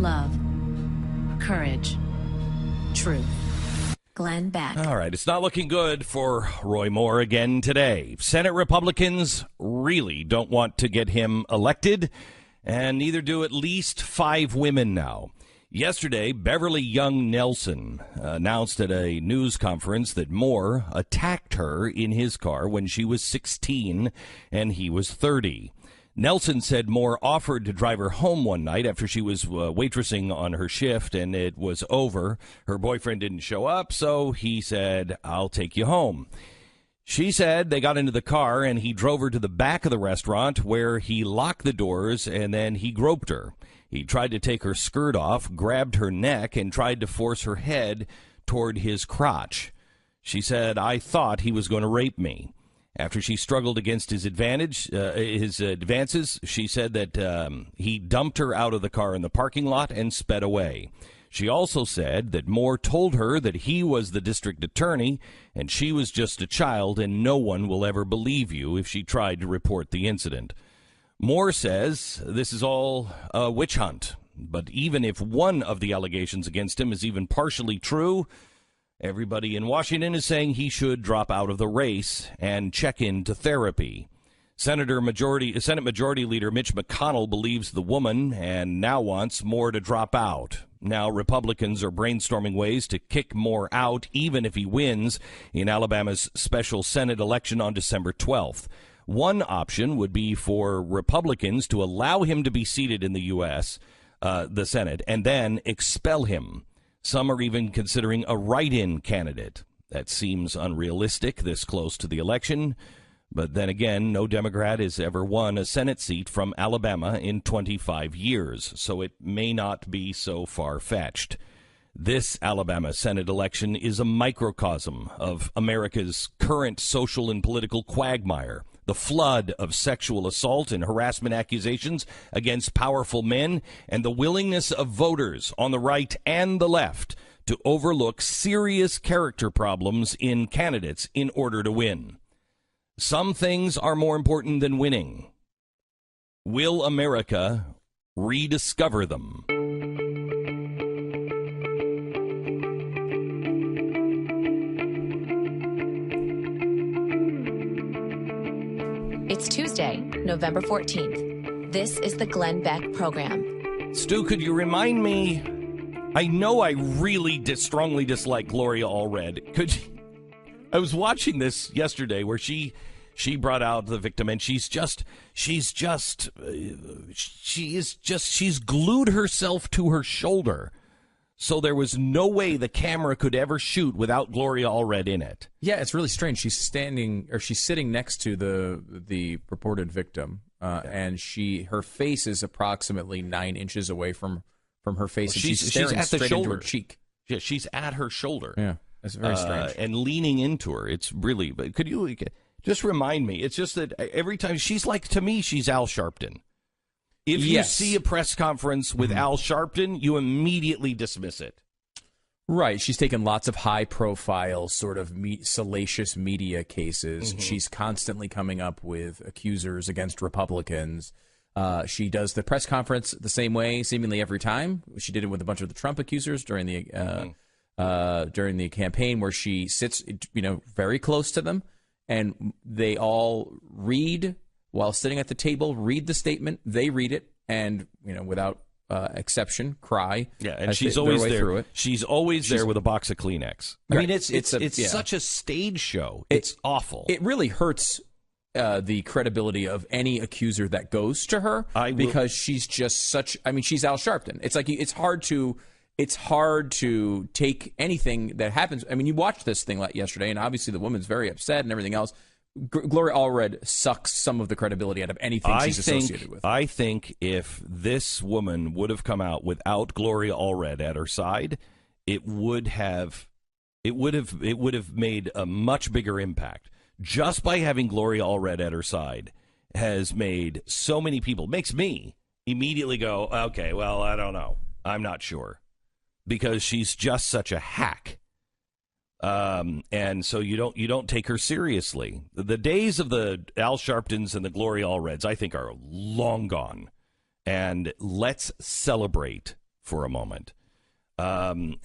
love, courage, truth. Glenn Beck. All right, it's not looking good for Roy Moore again today. Senate Republicans really don't want to get him elected, and neither do at least 5 women now. Yesterday, Beverly Young Nelson announced at a news conference that Moore attacked her in his car when she was 16 and he was 30. Nelson said Moore offered to drive her home one night after she was waitressing on her shift and it was over. Her boyfriend didn't show up, so he said, "I'll take you home." She said they got into the car and he drove her to the back of the restaurant where he locked the doors and then he groped her. He tried to take her skirt off, grabbed her neck, and tried to force her head toward his crotch. She said, "I thought he was going to rape me." After she struggled against his advances, she said that he dumped her out of the car in the parking lot and sped away. She also said that Moore told her that he was the district attorney and she was just a child and no one will ever believe you if she tried to report the incident. Moore says this is all a witch hunt, but even if one of the allegations against him is even partially true, everybody in Washington is saying he should drop out of the race and check into therapy. Senate Majority Leader Mitch McConnell believes the woman and now wants Moore to drop out. Now Republicans are brainstorming ways to kick Moore out even if he wins in Alabama's special Senate election on December 12th. One option would be for Republicans to allow him to be seated in the Senate, and then expel him. Some are even considering a write-in candidate. That seems unrealistic this close to the election. But then again, no Democrat has ever won a Senate seat from Alabama in 25 years, so it may not be so far-fetched. This Alabama Senate election is a microcosm of America's current social and political quagmire. The flood of sexual assault and harassment accusations against powerful men, and the willingness of voters on the right and the left to overlook serious character problems in candidates in order to win. Some things are more important than winning. Will America rediscover them? It's Tuesday, November 14th. This is the Glenn Beck Program. Stu, could you remind me? I know I really strongly dislike Gloria Allred. I was watching this yesterday where she brought out the victim, and she's glued herself to her shoulder. So there was no way the camera could ever shoot without Gloria Allred in it. Yeah, it's really strange. She's sitting next to the purported victim, and her face is approximately 9 inches away from her face. Well, and she's staring at the straight shoulder. into her cheek. Yeah, she's at her shoulder. Yeah, that's very strange. And leaning into her. It's really. But could you just remind me? It's just that every time to me, she's Al Sharpton. If you see a press conference with Al Sharpton, you immediately dismiss it. Right. She's taken lots of high-profile, sort of salacious media cases. Mm-hmm. She's constantly coming up with accusers against Republicans. She does the press conference the same way, seemingly every time. She did it with a bunch of the Trump accusers during the campaign, where she sits, very close to them, and they all read. While sitting at the table, read the statement, they read it, and, without exception, cry. Yeah, and she's always there. Through it. She's always there with a box of Kleenex. I mean, it's such a stage show. It's awful. It really hurts the credibility of any accuser that goes to her, because she's just she's Al Sharpton. It's like it's hard to take anything that happens. I mean, you watched this thing yesterday, and obviously the woman's very upset and everything else. Gloria Allred sucks some of the credibility out of anything she's associated with. I think if this woman would have come out without Gloria Allred at her side, it would have made a much bigger impact. Just by having Gloria Allred at her side has made so many people, makes me immediately go, okay, well, I don't know. I'm not sure. Because she's just such a hack. And so you don't take her seriously. The days of the Al Sharptons and the Gloria Allreds, I think, are long gone. And let's celebrate for a moment.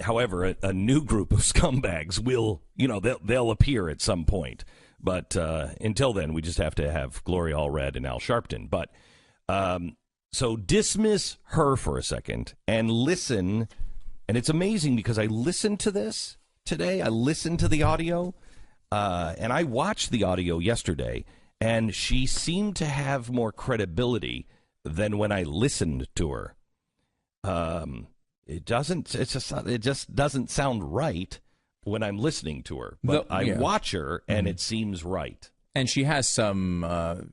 However, a new group of scumbags will, they'll appear at some point. But until then, we just have to have Gloria Allred and Al Sharpton. But so dismiss her for a second and listen. And it's amazing because I listened to this today. I listened to the audio, and I watched the audio yesterday, and she seemed to have more credibility than when I listened to her. It just doesn't sound right when I'm listening to her. But I watch her, and it seems right. And she has some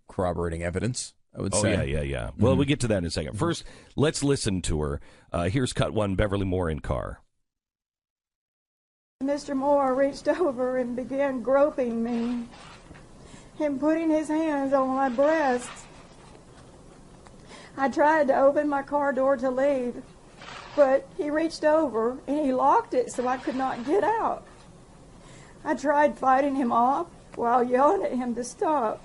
corroborating evidence, I would say. Yeah. Well, we'll get to that in a second. First, let's listen to her. Here's cut one, Beverly Moore in car. Mr. Moore reached over and began groping me and putting his hands on my breasts. I tried to open my car door to leave, but he reached over and he locked it so I could not get out. I tried fighting him off while yelling at him to stop.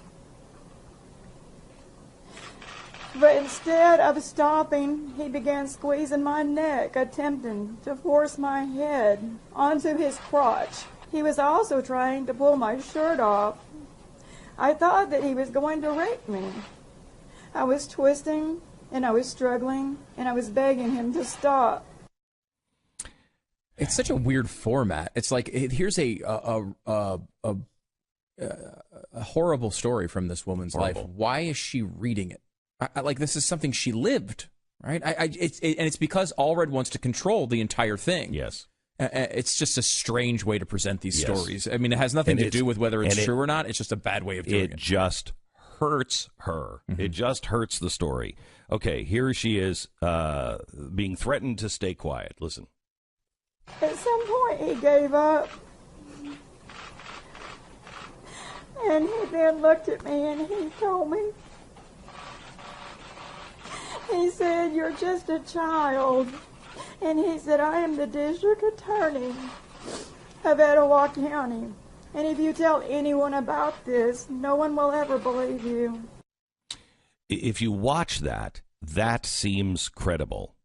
But instead of stopping, he began squeezing my neck, attempting to force my head onto his crotch. He was also trying to pull my shirt off. I thought that he was going to rape me. I was twisting, and I was struggling, and I was begging him to stop. It's such a weird format. It's like, here's a horrible story from this woman's life. Why is she reading it? Like, this is something she lived, right? And it's because Allred wants to control the entire thing. Yes. It's just a strange way to present these stories. I mean, it has nothing to do with whether it's true or not. It's just a bad way of doing it. It just hurts her. It just hurts the story. Okay, here she is being threatened to stay quiet. Listen. At some point, he gave up. And he then looked at me and he told me, he said, "You're just a child." And he said, "I am the district attorney of Etowah County. And if you tell anyone about this, no one will ever believe you." If you watch that, that seems credible.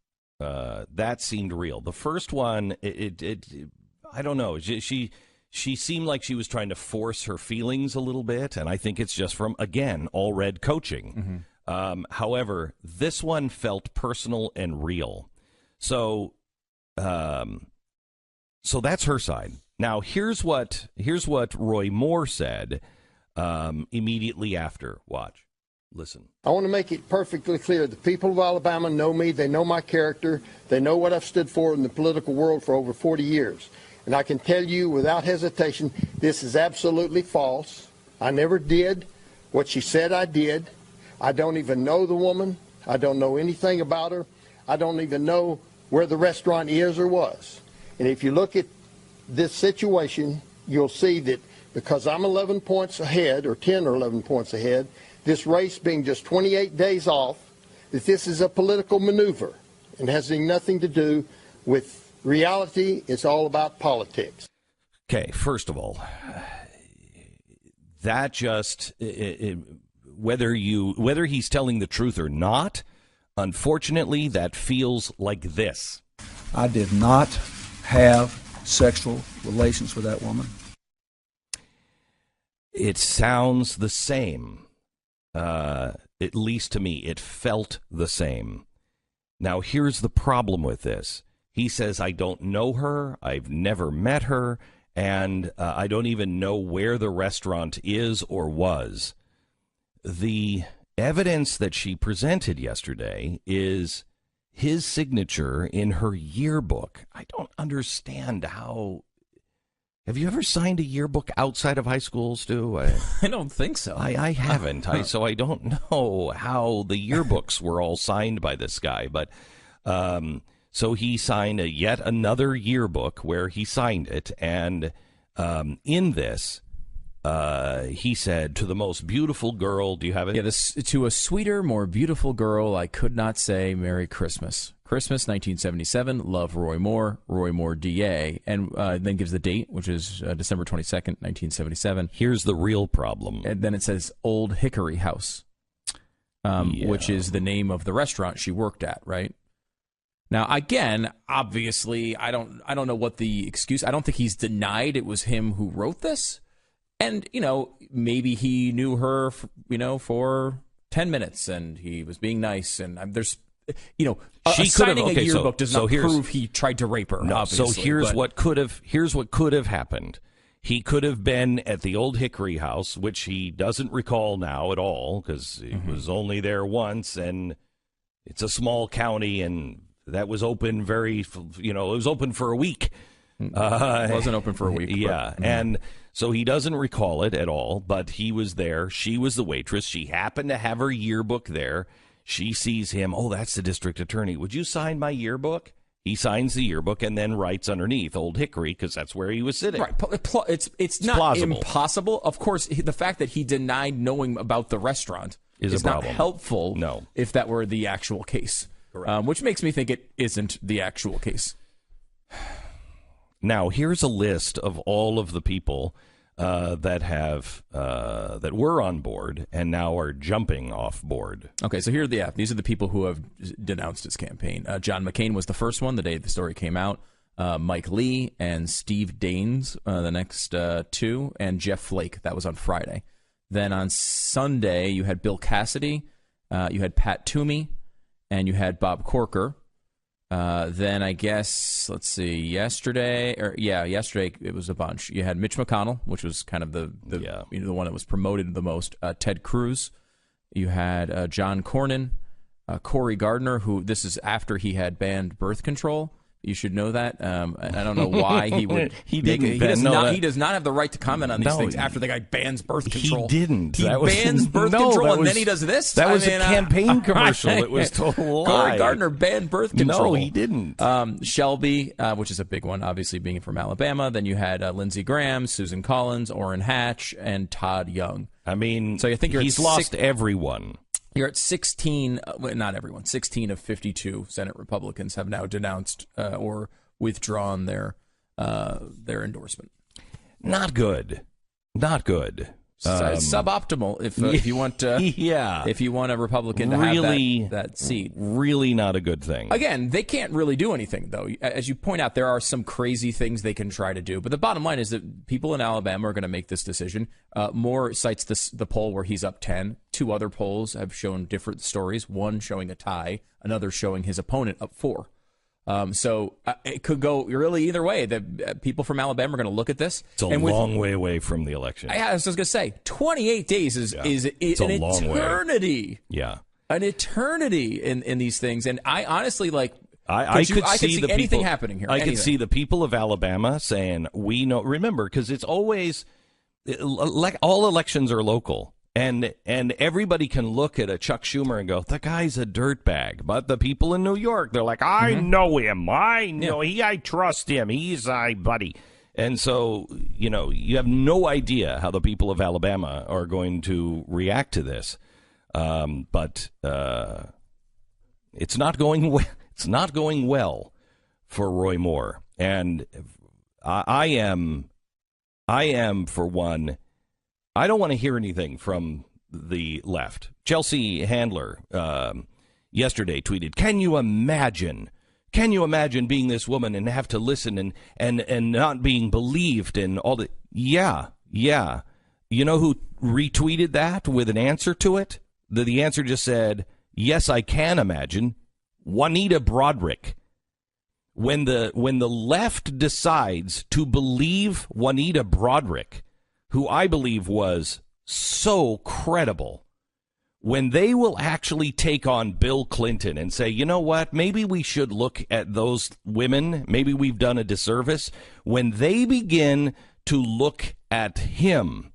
That seemed real. The first one, I don't know. She seemed like she was trying to force her feelings a little bit, and I think it's just from, again, Allred coaching. However, this one felt personal and real. So that's her side. Now, here's what Roy Moore said immediately after. Watch. Listen. I want to make it perfectly clear. The people of Alabama know me. They know my character. They know what I've stood for in the political world for over 40 years. And I can tell you without hesitation, this is absolutely false. I never did what she said I did. I don't even know the woman. I don't know anything about her. I don't even know where the restaurant is or was. And if you look at this situation, you'll see that because I'm 11 points ahead, or 10 or 11 points ahead, this race being just 28 days off, that this is a political maneuver and has nothing to do with reality. It's all about politics. Okay, first of all, that just... whether he's telling the truth or not, unfortunately, that feels like this. I did not have sexual relations with that woman. It sounds the same. At least to me, it felt the same. Now, here's the problem with this. He says, I don't know her, I've never met her, and I don't even know where the restaurant is or was. The evidence that she presented yesterday is his signature in her yearbook. I don't understand how... Have you ever signed a yearbook outside of high school, Stu? I don't think so. I haven't, so I don't know how the yearbooks were all signed by this guy. But so he signed yet another yearbook where he signed it, and in this... he said, "To the most beautiful girl," do you have it? Yeah, to a sweeter, more beautiful girl, I could not say Merry Christmas. Christmas, 1977, love Roy Moore, DA, and then gives the date, which is December 22nd, 1977. Here's the real problem. And then it says Old Hickory House, which is the name of the restaurant she worked at, right? Now, again, obviously, I don't know what the excuse. I don't think he's denied it was him who wrote this. And, maybe he knew her, for 10 minutes and he was being nice. And there's, signing a yearbook does not prove he tried to rape her. No, obviously, so here's what could have happened. He could have been at the old Hickory house, which he doesn't recall now at all because he was only there once, and it's a small county, and that was open it was open for a week. It wasn't open for a week. Yeah, and so he doesn't recall it at all, but he was there. She was the waitress. She happened to have her yearbook there. She sees him. Oh, that's the district attorney. Would you sign my yearbook? He signs the yearbook and then writes underneath Old Hickory because that's where he was sitting. Right. It's not plausible. Impossible. Of course, the fact that he denied knowing about the restaurant is not helpful. No. If that were the actual case. Correct. Which makes me think it isn't the actual case. Now, here's a list of all of the people that were on board and now are jumping off board. Okay, so these are the people who have denounced his campaign. John McCain was the first one the day the story came out. Mike Lee and Steve Daines, the next two, and Jeff Flake. That was on Friday. Then on Sunday, you had Bill Cassidy, you had Pat Toomey, and you had Bob Corker. Then I guess, let's see, yesterday it was a bunch. You had Mitch McConnell, which was kind of the one that was promoted the most. Ted Cruz. You had John Cornyn, Cory Gardner, who this is after he had banned birth control. You should know that. I don't know why he would. He does not have the right to comment on these things after the guy bans birth control. He didn't. He bans birth control and then he does this. That was a campaign commercial. It was total lie. Cory Gardner banned birth control. No, he didn't. Shelby, which is a big one, obviously being from Alabama. Then you had Lindsey Graham, Susan Collins, Orrin Hatch, and Todd Young. I mean, so I think he's lost everyone. You're at 16, not everyone, 16 of 52 Senate Republicans have now denounced or withdrawn their endorsement. Not good. Not good. Suboptimal if you want if you want a Republican to have that seat. Really not a good thing. Again, they can't really do anything, though. As you point out, there are some crazy things they can try to do. But the bottom line is that people in Alabama are going to make this decision. Moore cites the poll where he's up 10. Two other polls have shown different stories, one showing a tie, another showing his opponent up 4. So it could go really either way. The people from Alabama are going to look at this. It's a long way away from the election. I was going to say, 28 days is an eternity. Yeah. An eternity in these things. And I honestly, I could see anything happening here. I could see the people of Alabama saying, we know, remember, because it's always, all elections are local. And everybody can look at a Chuck Schumer and go, the guy's a dirtbag. But the people in New York, they're like, I know him. I trust him. He's my buddy. And so, you have no idea how the people of Alabama are going to react to this. But it's not going well. It's not going well for Roy Moore. And I am for one. I don't want to hear anything from the left. Chelsea Handler yesterday tweeted, Can you imagine being this woman and have to listen and not being believed and all that? Yeah. You know who retweeted that with an answer to it? The answer just said, yes, I can imagine. Juanita Broaddrick. When the left decides to believe Juanita Broaddrick, who I believe was so credible, when they will actually take on Bill Clinton and say, you know what, maybe we should look at those women, maybe we've done a disservice, when they begin to look at him,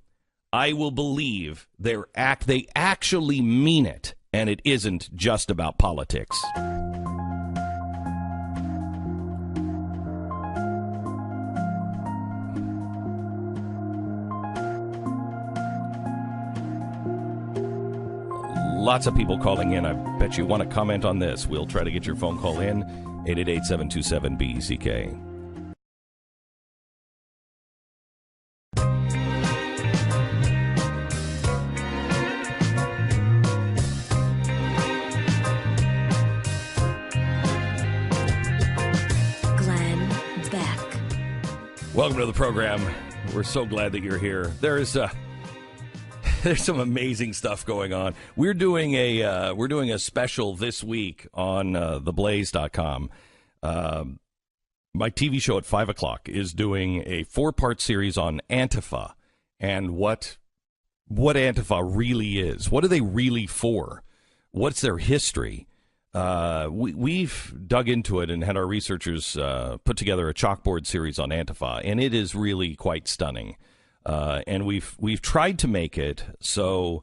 I will believe they actually mean it, and it isn't just about politics. Lots of people calling in. I bet you want to comment on this. We'll try to get your phone call in. 888-727-BECK. Welcome to the program. We're so glad that you're here. There's some amazing stuff going on. We're doing a special this week on TheBlaze.com. My TV show at 5 o'clock is doing a 4-part series on Antifa and what Antifa really is. What are they really for? What's their history? We've dug into it and had our researchers put together a chalkboard series on Antifa, and it is really quite stunning. And we've tried to make it so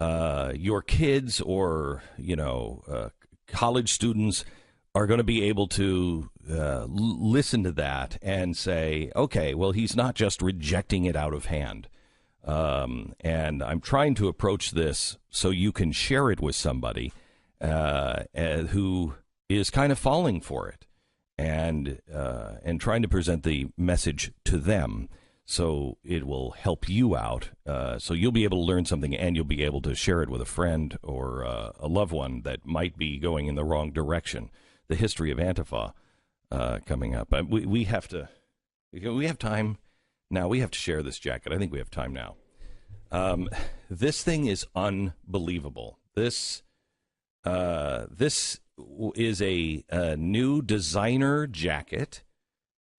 your kids or college students are going to be able to listen to that and say, okay, well, he's not just rejecting it out of hand. And I'm trying to approach this so you can share it with somebody who is kind of falling for it, and trying to present the message to them so it will help you out. So you'll be able to learn something, and you'll be able to share it with a friend or a loved one that might be going in the wrong direction. The history of Antifa coming up. We have to. We have time now. We have to share this jacket. I think we have time now. This thing is unbelievable. This is a new designer jacket,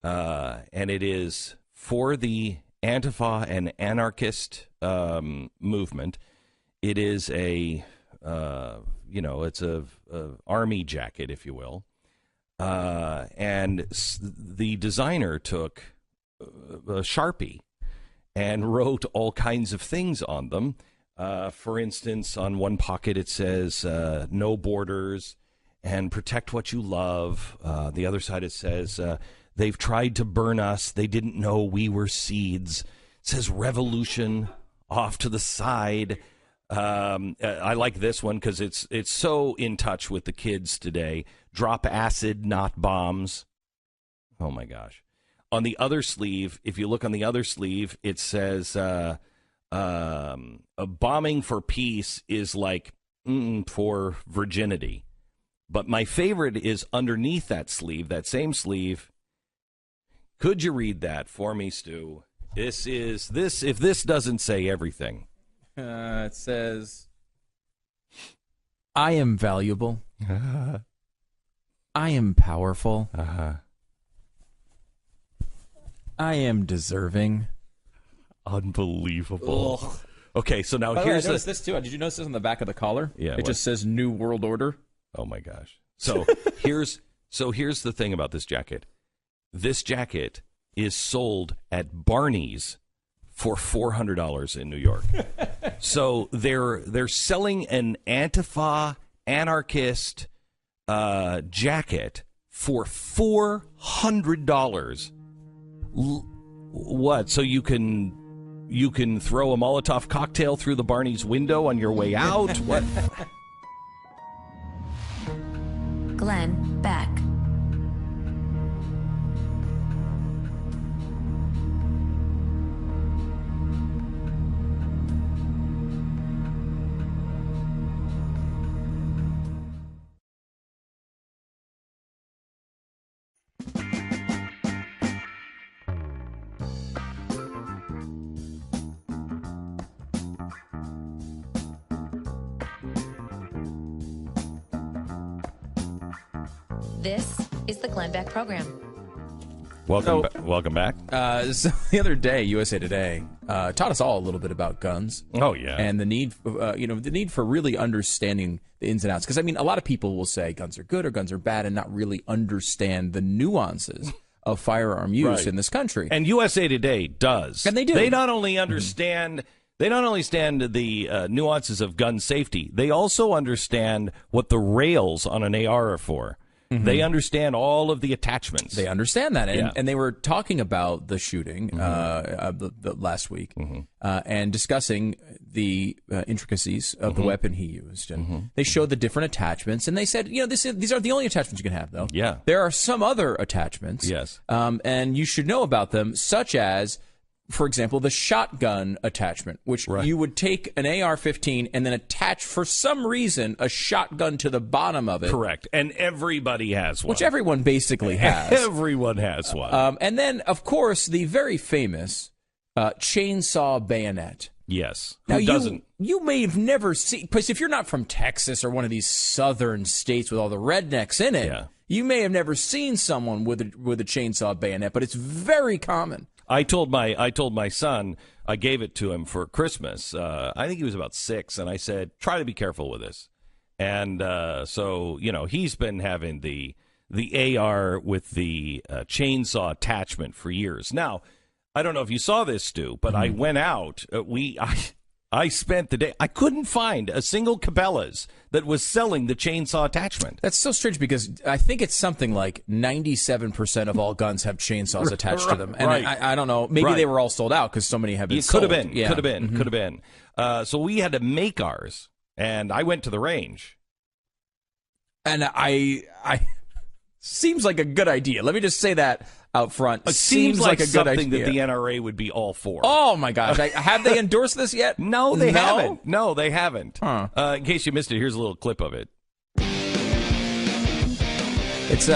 and it is for the Antifa and anarchist movement. It is it's a army jacket, if you will, and the designer took a Sharpie and wrote all kinds of things on them. For instance, on one pocket it says, no borders and protect what you love. The other side it says, they've tried to burn us. They didn't know we were seeds. It says revolution off to the side. I like this one because it's so in touch with the kids today. Drop acid, not bombs. Oh, my gosh. On the other sleeve, if you look on the other sleeve, it says... a bombing for peace is like for virginity. But my favorite is underneath that sleeve, that same sleeve. Could you read that for me, Stu? If this doesn't say everything. It says, I am valuable. I am powerful. I am deserving. Unbelievable. Ugh. Okay, so now here's this too. Did you notice this on the back of the collar? Yeah, it just says New World Order. Oh my gosh. So here's the thing about this jacket. This jacket is sold at Barney's for $400 in New York. So they're selling an Antifa anarchist jacket for $400. What? So you can throw a Molotov cocktail through the Barney's window on your way out? What? Glenn Beck. This is the Glenn Beck Program. Welcome back. So the other day, USA Today taught us all a little bit about guns. Oh yeah, and the need for really understanding the ins and outs. Because I mean, a lot of people will say guns are good or guns are bad, and not really understand the nuances of firearm use in this country. And USA Today does, and they do. They not only understand. They not only understand the nuances of gun safety, they also understand what the rails on an AR are for. Mm-hmm. They understand all of the attachments. They understand that. And they were talking about the shooting the last week and discussing the intricacies of the weapon he used. And they showed the different attachments. And they said, these are the only attachments you can have, though. Yeah. There are some other attachments. Yes. And you should know about them, such as for example, the shotgun attachment, which you would take an AR-15 and then attach, for some reason, a shotgun to the bottom of it. Correct. And everybody has one. Which everyone basically has. Everyone has one. And then, of course, the very famous chainsaw bayonet. Yes. Now, Who doesn't? You may have never seen, because if you're not from Texas or one of these southern states with all the rednecks in it, you may have never seen someone with a chainsaw bayonet, but it's very common. I told my son, I gave it to him for Christmas. I think he was about 6, and I said, try to be careful with this. And so, he's been having the AR with the chainsaw attachment for years. Now, I don't know if you saw this, Stu, but I went out. I spent the day. I couldn't find a single Cabela's that was selling the chainsaw attachment. That's so strange because I think it's something like 97% of all guns have chainsaws attached to them. And I don't know. Maybe they were all sold out because so many have been sold. Could have been. Could have been. So we had to make ours, and I went to the range. And I seems like a good idea. Let me just say that out front. It seems like a good idea. Something that the NRA would be all for. Oh, my gosh. Have they endorsed this yet? No, they haven't. No, they haven't. Huh. In case you missed it, here's a little clip of it. It's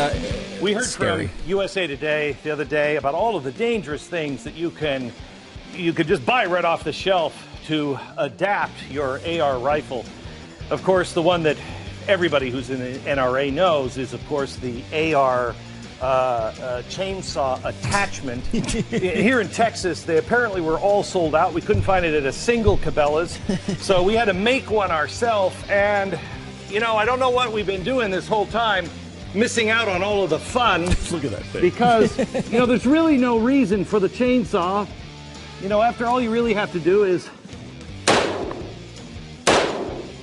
we heard scary. from USA Today the other day about all of the dangerous things that you could just buy right off the shelf to adapt your AR rifle. Of course, the one that everybody who's in the NRA knows is, of course, the AR chainsaw attachment. Here in Texas, they apparently were all sold out. We couldn't find it at a single Cabela's, so we had to make one ourselves. And, I don't know what we've been doing this whole time, missing out on all of the fun. Look at that thing. Because, there's really no reason for the chainsaw. After all you really have to do is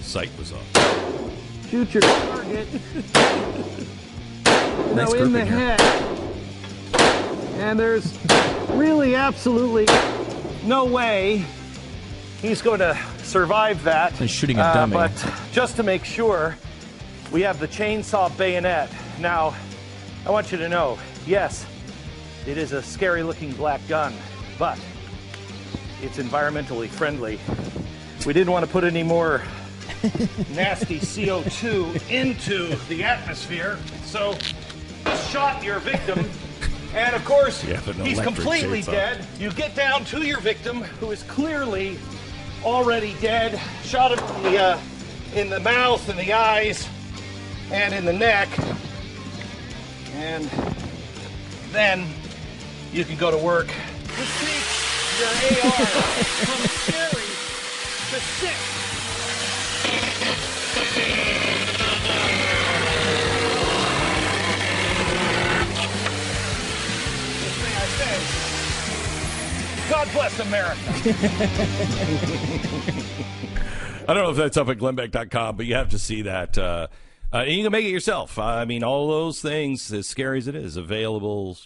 Sight was off. shoot your target. Nice in the here. head. And there's really absolutely no way he's going to survive that. He's shooting a dummy. But just to make sure, we have the chainsaw bayonet. Now, I want you to know, yes, it is a scary looking black gun, but it's environmentally friendly. We didn't want to put any more nasty CO2 into the atmosphere, so shot your victim, and of course, he's completely dead. You get down to your victim, who is clearly already dead, shot him in the mouth, in the eyes, and in the neck, and then you can go to work. Just take your AR from scary to sick. God bless America. I don't know if that's up at glennbeck.com, but you have to see that. And you can make it yourself. I mean, all those things, as scary as it is, available,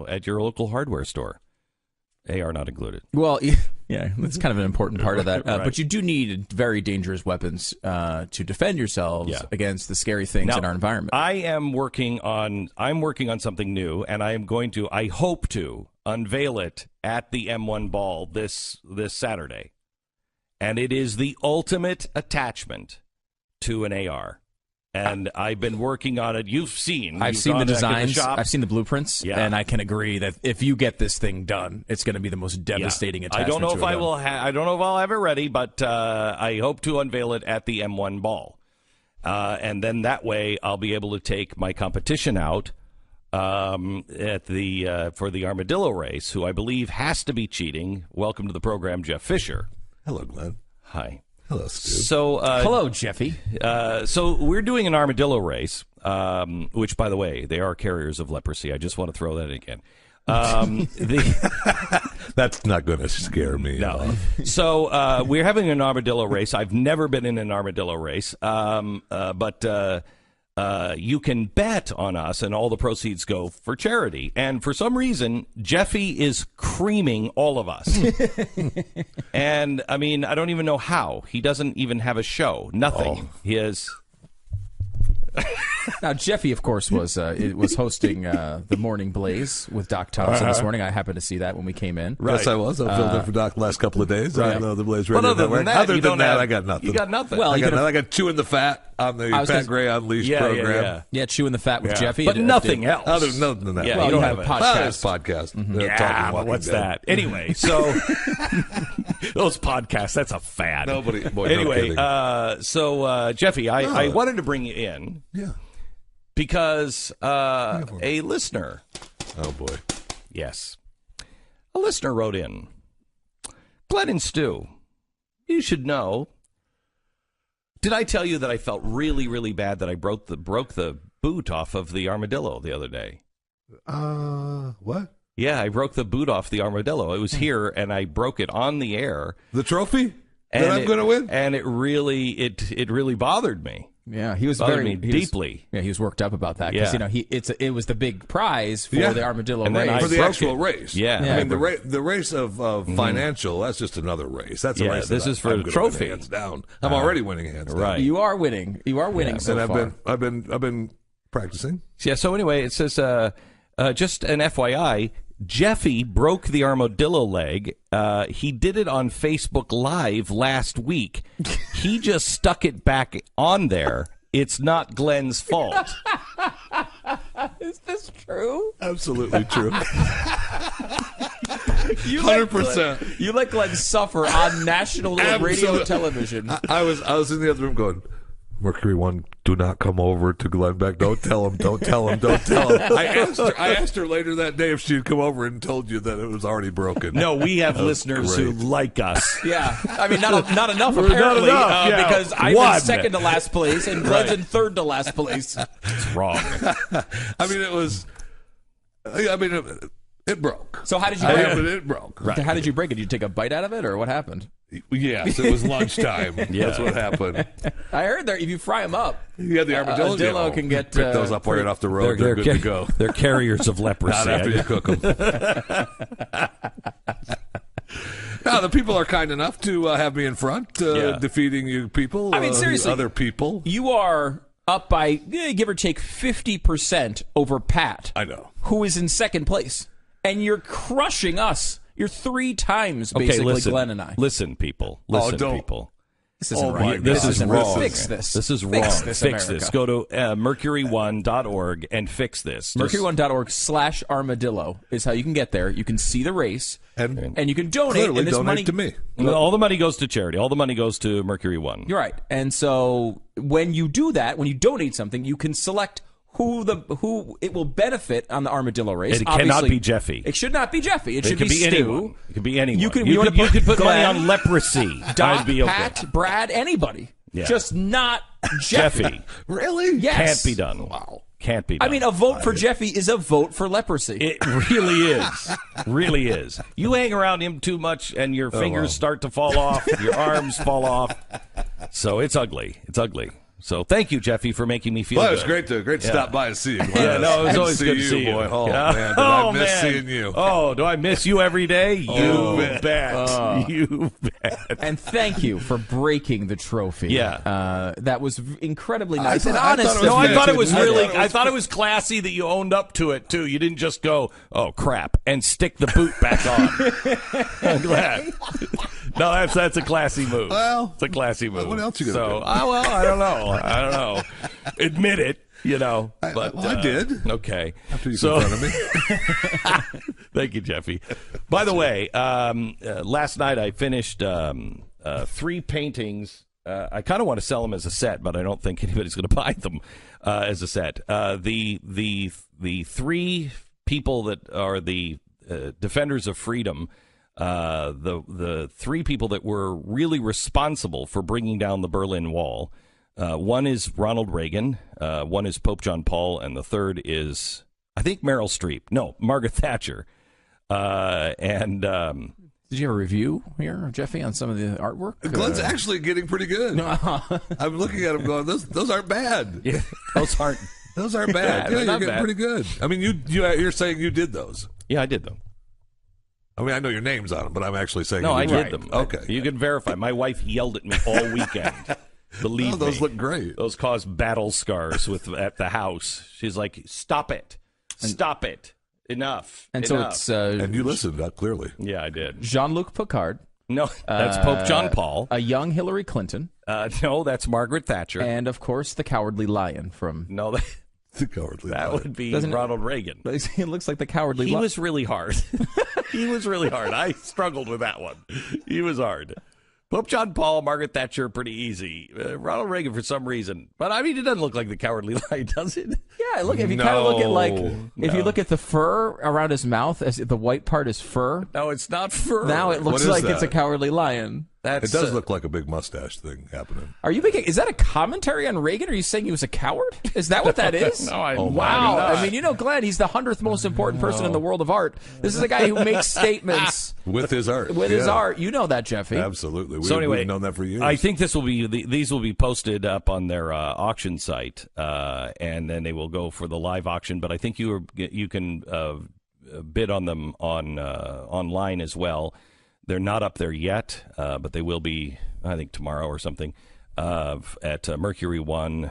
at your local hardware store. AR not included. Well, yeah, that's kind of an important part of that. Right. But you do need very dangerous weapons to defend yourselves against the scary things in our environment. I'm working on something new, and I hope to unveil it at the M1 Ball this Saturday. And it is the ultimate attachment to an AR. And I've been working on it. I've seen the designs. I've seen the blueprints, and I can agree that if you get this thing done, it's going to be the most devastating attachment. I don't know if I will. I don't know if I'll have it ready, but I hope to unveil it at the M1 Ball, and then that way I'll be able to take my competition out at the for the armadillo race, who I believe has to be cheating. Welcome to the program, Jeff Fisher. Hello, Glenn. Hi. Hello, Stu. So, hello, Jeffy. So we're doing an armadillo race, which, by the way, they are carriers of leprosy. I just want to throw that in again. That's not going to scare me. No. So we're having an armadillo race. I've never been in an armadillo race, but you can bet on us, and all the proceeds go for charity. And for some reason, Jeffy is creaming all of us. And, I mean, I don't even know how. He doesn't even have a show. Nothing. He is... Now, Jeffy, of course, was hosting the Morning Blaze with Doc Thompson this morning. I happened to see that when we came in. Right. Yes, I was. I filled in for Doc the last couple of days. Right. I know the Blaze But Radio other Network. than that, I got nothing. You got nothing. Well, I got Chewing the Fat on the Pat Gray Unleashed program. Yeah, Chewing the Fat with Jeffy. But nothing else. Other than that. Yeah, well, you don't have a podcast. Yeah, but what's that? Anyway, so those podcasts, that's a fad. Nobody. Boy, anyway, no Jeffy, I wanted to bring you in. Yeah. Because a listener. Oh, boy. Yes. A listener wrote in. Glenn and Stu, you should know. Did I tell you that I felt really, really bad that I broke the boot off of the armadillo the other day? What? Yeah, I broke the boot off the armadillo. It was here, and I broke it on the air. The trophy that I'm going to win? And it really bothered me. Yeah, he was deeply. He was worked up about that because it was the big prize for the armadillo and race. For the actual race. Yeah. I mean, the race of financial, that's just another race. That's a race. This is for I'm the trophy. Hands down. I'm already winning hands down. Right. You are winning. You are winning so far. I've been practicing. Yeah, so anyway, it says just an FYI, Jeffy broke the armadillo leg. He did it on Facebook Live last week. He just stuck it back on there. It's not Glenn's fault. Is this true? Absolutely true. 100%. You let Glenn suffer on national radio television. I was in the other room going, Mercury One, do not come over to Glenn Beck. Don't tell him. I asked her later that day if she'd come over and told you that it was already broken. No, we have listeners who like us. Yeah. I mean, not enough, apparently, because I'm in second to last place and Glenn's in third to last place. It's wrong. It broke. So how did you break it? It broke. Right. How did you break it? Did you take a bite out of it, or what happened? Yes, it was lunchtime. That's what happened. I heard if you fry them up, the armadillo can get pick those up right off the road. They're good to go. They're carriers of leprosy. Not after you cook them. Now, the people are kind enough to have me in front, defeating you people. I mean, seriously, other people. You are up by give or take 50% over Pat. I know. Who is in second place, and you're crushing us. You're 3 times basically Glenn and I. Listen, people. People. This isn't right. This is wrong. Fix this. This is wrong. Fix this. Go to mercury1.org and fix this. Mercury1.org/armadillo is how you can get there. You can see the race, and you can donate. And this donate money to me. All the money goes to charity. All the money goes to Mercury One. You're right. And so when you do that, when you donate something, you can select who it will benefit on the armadillo race. It cannot be Jeffy. It should not be Jeffy. It should be Stu. anyone. It could be anyone. You could put money on leprosy. Doc, I'd be okay. Pat, Brad, anybody. Yeah. Just not Jeffy. Really? Yes. Can't be done. Wow. Can't be done. I mean, a vote for Jeffy is a vote for leprosy. It really is. Really is. You hang around him too much and your fingers start to fall off. Your arms fall off. So it's ugly. It's ugly. So thank you, Jeffy, for making me feel good. Well, it was great to stop by and see you. Yeah, no, it was always good to see you. Boy. Oh, man, did I miss seeing you. Oh, do I miss you every day? You bet. You bet. And thank you for breaking the trophy. Yeah. That was incredibly nice and honest. I thought it was I thought it was classy that you owned up to it, too. You didn't just go, oh, crap, and stick the boot back on. I'm glad. No, that's a classy move. Well, it's a classy move. What else you gonna do? I don't know. Admit it, But I did. Okay. After you confronted me. Thank you, Jeffy. By the way, last night I finished 3 paintings. I kind of want to sell them as a set, but I don't think anybody's going to buy them as a set. The 3 people that are the defenders of freedom. The 3 people that were really responsible for bringing down the Berlin Wall. One is Ronald Reagan, one is Pope John Paul, and the third is, I think, Meryl Streep. No, Margaret Thatcher. Did you have a review here, Jeffy, on some of the artwork? Glenn's actually getting pretty good. I'm looking at him going, those aren't bad. Yeah, those aren't bad. You're getting pretty good. I mean, you're saying you did those. Yeah, I did them. I mean, I know your name's on them, but I'm actually saying no, I did right. them. Okay. You can verify. My wife yelled at me all weekend. Believe me. Those look great. Those cause battle scars at the house. She's like, stop it. Stop it. Enough. And Enough. so it's and you listened clearly. Yeah, I did. Jean-Luc Picard. No, that's Pope John Paul. A young Hillary Clinton. No, that's Margaret Thatcher. And, of course, the Cowardly Lion from... No, The Cowardly Lion. that would be Ronald Reagan. It looks like the Cowardly He Lion. was really hard. He was really hard. I struggled with that one. He was hard. Pope John Paul, Margaret Thatcher, pretty easy. Ronald Reagan, for some reason. But, I mean, it doesn't look like the Cowardly Lion, does it? Yeah, look, if you kind of look at, if you look at the fur around his mouth, as the white part is fur. No, it's not fur. Now it looks like it's a Cowardly Lion. It does look like a big mustache thing happening. Are you making? Is that a commentary on Reagan? Or are you saying he was a coward? Is that what that is? No, wow. I mean, Glenn, he's the 100th most important person in the world of art. This is a guy who makes statements with his art. With his art, you know that, Jeffy. Absolutely. We've known that for years. I think these will be posted up on their auction site, and then they will go for the live auction. But I think you can bid on them online as well. They're not up there yet, but they will be, I think, tomorrow or something, at mercury1.org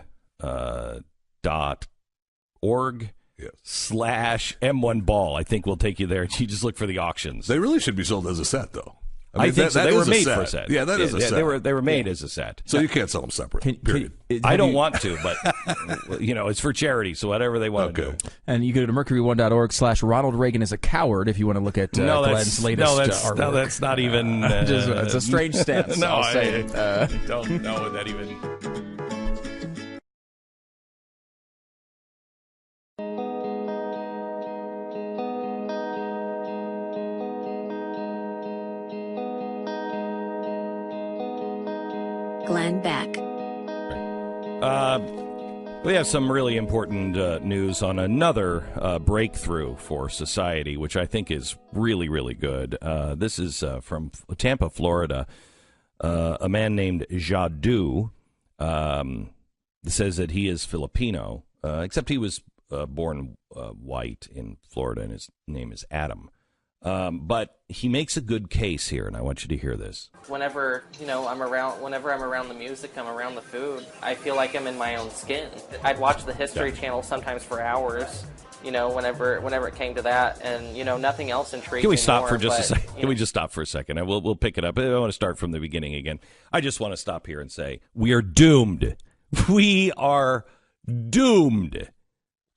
/M1Ball. I think we'll take you there. You just look for the auctions. They really should be sold as a set, though. I think so. They were made for a set. Yeah, that is a set. They were made as a set. So you can't sell them separate. Period. I don't want to, but it's for charity, so whatever they want to do. And you go to mercury1.org /Ronald Reagan is a coward if you want to look at Glenn's latest artwork. No, that's not even. It's a strange stance. No, I'll say I don't know that even. Glenn Beck. We have some really important news on another breakthrough for society, which I think is really, really good. This is from Tampa, Florida. A man named Jadu says that he is Filipino, except he was born white in Florida, and his name is Adam. But he makes a good case here, and I want you to hear this. Whenever I'm around the music, I'm around the food, I feel like I'm in my own skin. I'd watch the History Channel sometimes for hours, whenever it came to that, and nothing else intrigued me. Can we stop more, for just a second? you Can we just stop for a second? And we'll pick it up. I want to start from the beginning again. I just want to stop here and say we are doomed. We are doomed.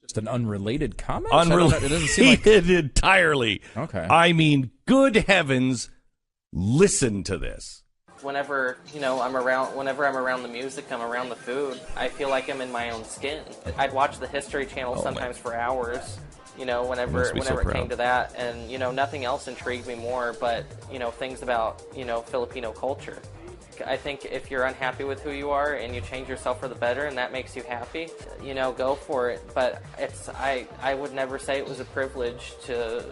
Just an unrelated comment? Unrelated. It doesn't seem like... entirely. Okay. I mean, good heavens, listen to this. Whenever I'm around the music, I'm around the food, I feel like I'm in my own skin. I'd watch the History Channel sometimes for hours, whenever it came to that, and nothing else intrigued me more, but things about Filipino culture. I think if you're unhappy with who you are and you change yourself for the better and that makes you happy, go for it. But I would never say it was a privilege to,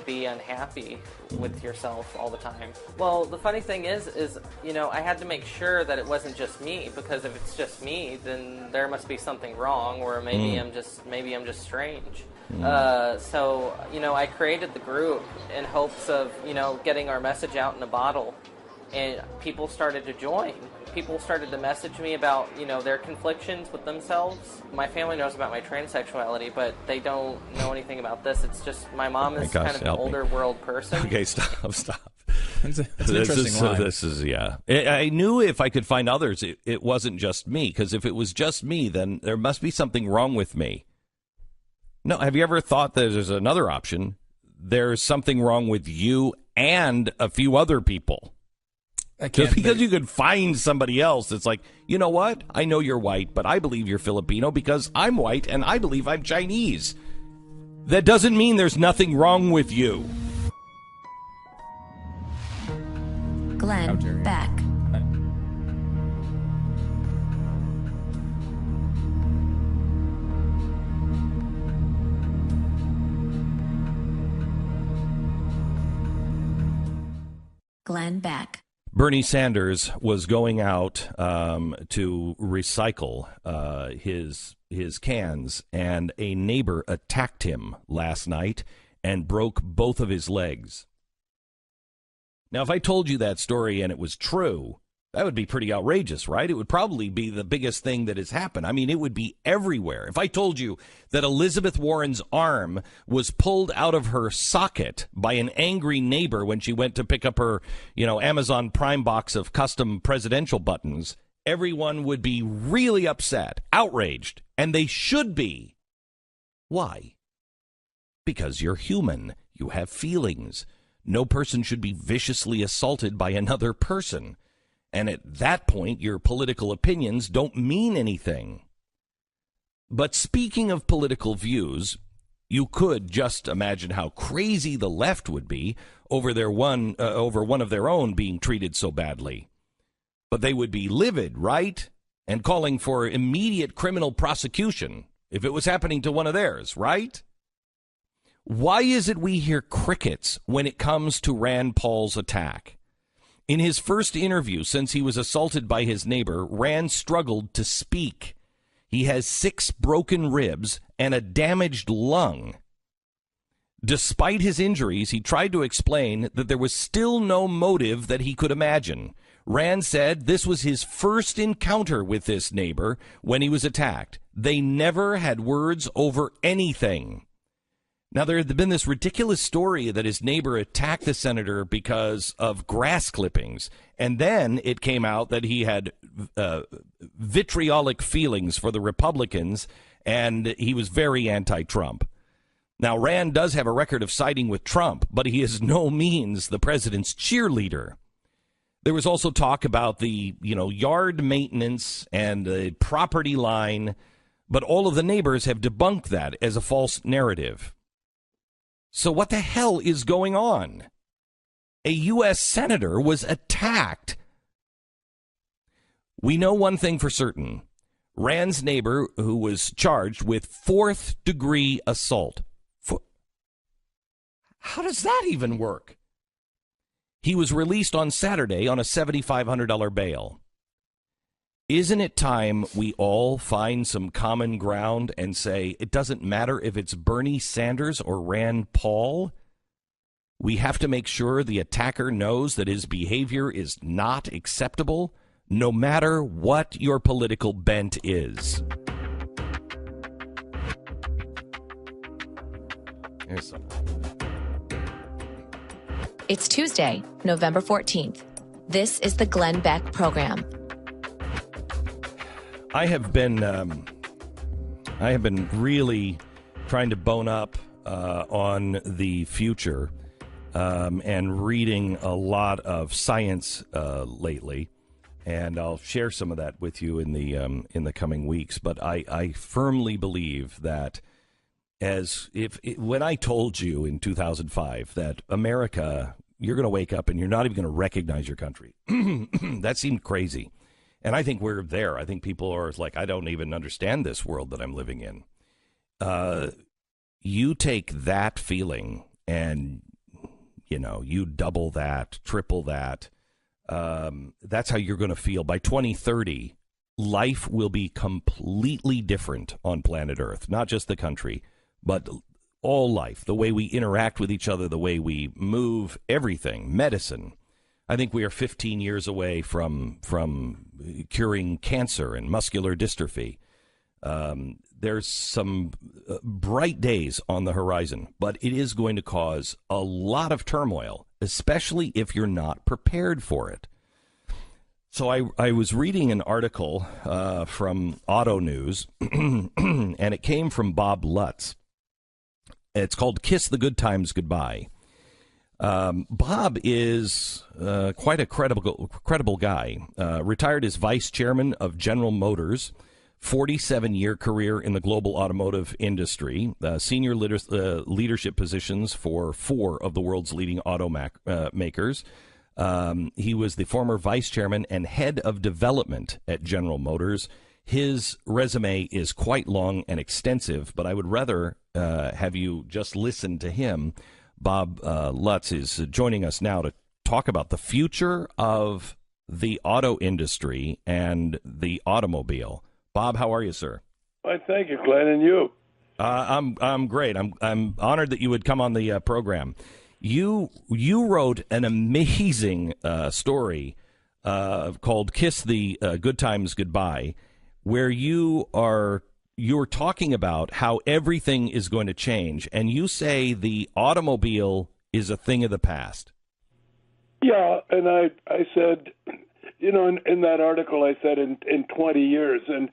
be unhappy with yourself all the time. Well, the funny thing is I had to make sure that it wasn't just me, because if it's just me, then there must be something wrong, or maybe I'm just strange. So, I created the group in hopes of, getting our message out in a bottle. And people started to join. People started to message me about, their conflictions with themselves. My family knows about my transsexuality, but they don't know anything about this. It's just my mom is kind of an older world person. Okay, stop. That's an interesting line. This is, yeah. I knew if I could find others, it wasn't just me, because if it was just me, then there must be something wrong with me. No, have you ever thought that there's another option? There's something wrong with you and a few other people. Just because you could find somebody else that's like, you know what? I know you're white, but I believe you're Filipino because I'm white and I believe I'm Chinese. That doesn't mean there's nothing wrong with you. Glenn Beck. Glenn Beck. Bernie Sanders was going out to recycle his cans, and a neighbor attacked him last night and broke both of his legs. Now, if I told you that story and it was true, That would be pretty outrageous, right? It would probably be the biggest thing that has happened. I mean, it would be everywhere. If I told you that Elizabeth Warren's arm was pulled out of her socket by an angry neighbor when she went to pick up her, Amazon Prime box of custom presidential buttons, everyone would be really upset, outraged, and they should be. Why? Because you're human. You have feelings. No person should be viciously assaulted by another person. And at that point, your political opinions don't mean anything. But speaking of political views, you could just imagine how crazy the left would be over one of their own being treated so badly. But they would be livid, right? And calling for immediate criminal prosecution if it was happening to one of theirs, right? Why is it we hear crickets when it comes to Rand Paul's attack? In his first interview since he was assaulted by his neighbor, Rand struggled to speak. He has 6 broken ribs and a damaged lung. Despite his injuries, he tried to explain that there was still no motive that he could imagine. Rand said this was his first encounter with this neighbor when he was attacked. They never had words over anything. Now, there had been this ridiculous story that his neighbor attacked the senator because of grass clippings, and then it came out that he had vitriolic feelings for the Republicans, and he was very anti-Trump. Now, Rand does have a record of siding with Trump, but he is no means the president's cheerleader. There was also talk about the, yard maintenance and the property line, but all of the neighbors have debunked that as a false narrative. So what the hell is going on? A U.S. senator was attacked. We know one thing for certain. Rand's neighbor, who was charged with 4th-degree assault. How does that even work? He was released on Saturday on a $7,500 bail. Isn't it time we all find some common ground and say it doesn't matter if it's Bernie Sanders or Rand Paul? We have to make sure the attacker knows that his behavior is not acceptable, no matter what your political bent is. Here's some. It's Tuesday, November 14th. This is the Glenn Beck Program. I have been really trying to bone up on the future and reading a lot of science lately, and I'll share some of that with you in the coming weeks. But I firmly believe that when I told you in 2005 that America, you're going to wake up and you're not even going to recognize your country, that seemed crazy. And I think we're there. I think people are like, I don't even understand this world that I'm living in. You take that feeling and, you double that, triple that. That's how you're going to feel. By 2030, life will be completely different on planet Earth. Not just the country, but all life. The way we interact with each other, the way we move, everything, medicine. I think we are 15 years away from curing cancer and muscular dystrophy. There's some bright days on the horizon, but it is going to cause a lot of turmoil, especially if you're not prepared for it. So I was reading an article from Auto News, and it came from Bob Lutz. It's called Kiss the Good Times Goodbye. Bob is quite a credible guy. Retired as vice chairman of General Motors, 47-year career in the global automotive industry, senior leadership positions for 4 of the world's leading makers. He was the former vice chairman and head of development at General Motors. His resume is quite long and extensive, but I would rather have you just listen to him. Bob Lutz is joining us now to talk about the future of the auto industry and the automobile. Bob, how are you, sir? Fine, thank you, Glenn, and you? I'm great. I'm honored that you would come on the program. You wrote an amazing story called "Kiss the Good Times Goodbye," where you're talking about how everything is going to change, and you say the automobile is a thing of the past. Yeah, and I said, in that article, I said in 20 years, and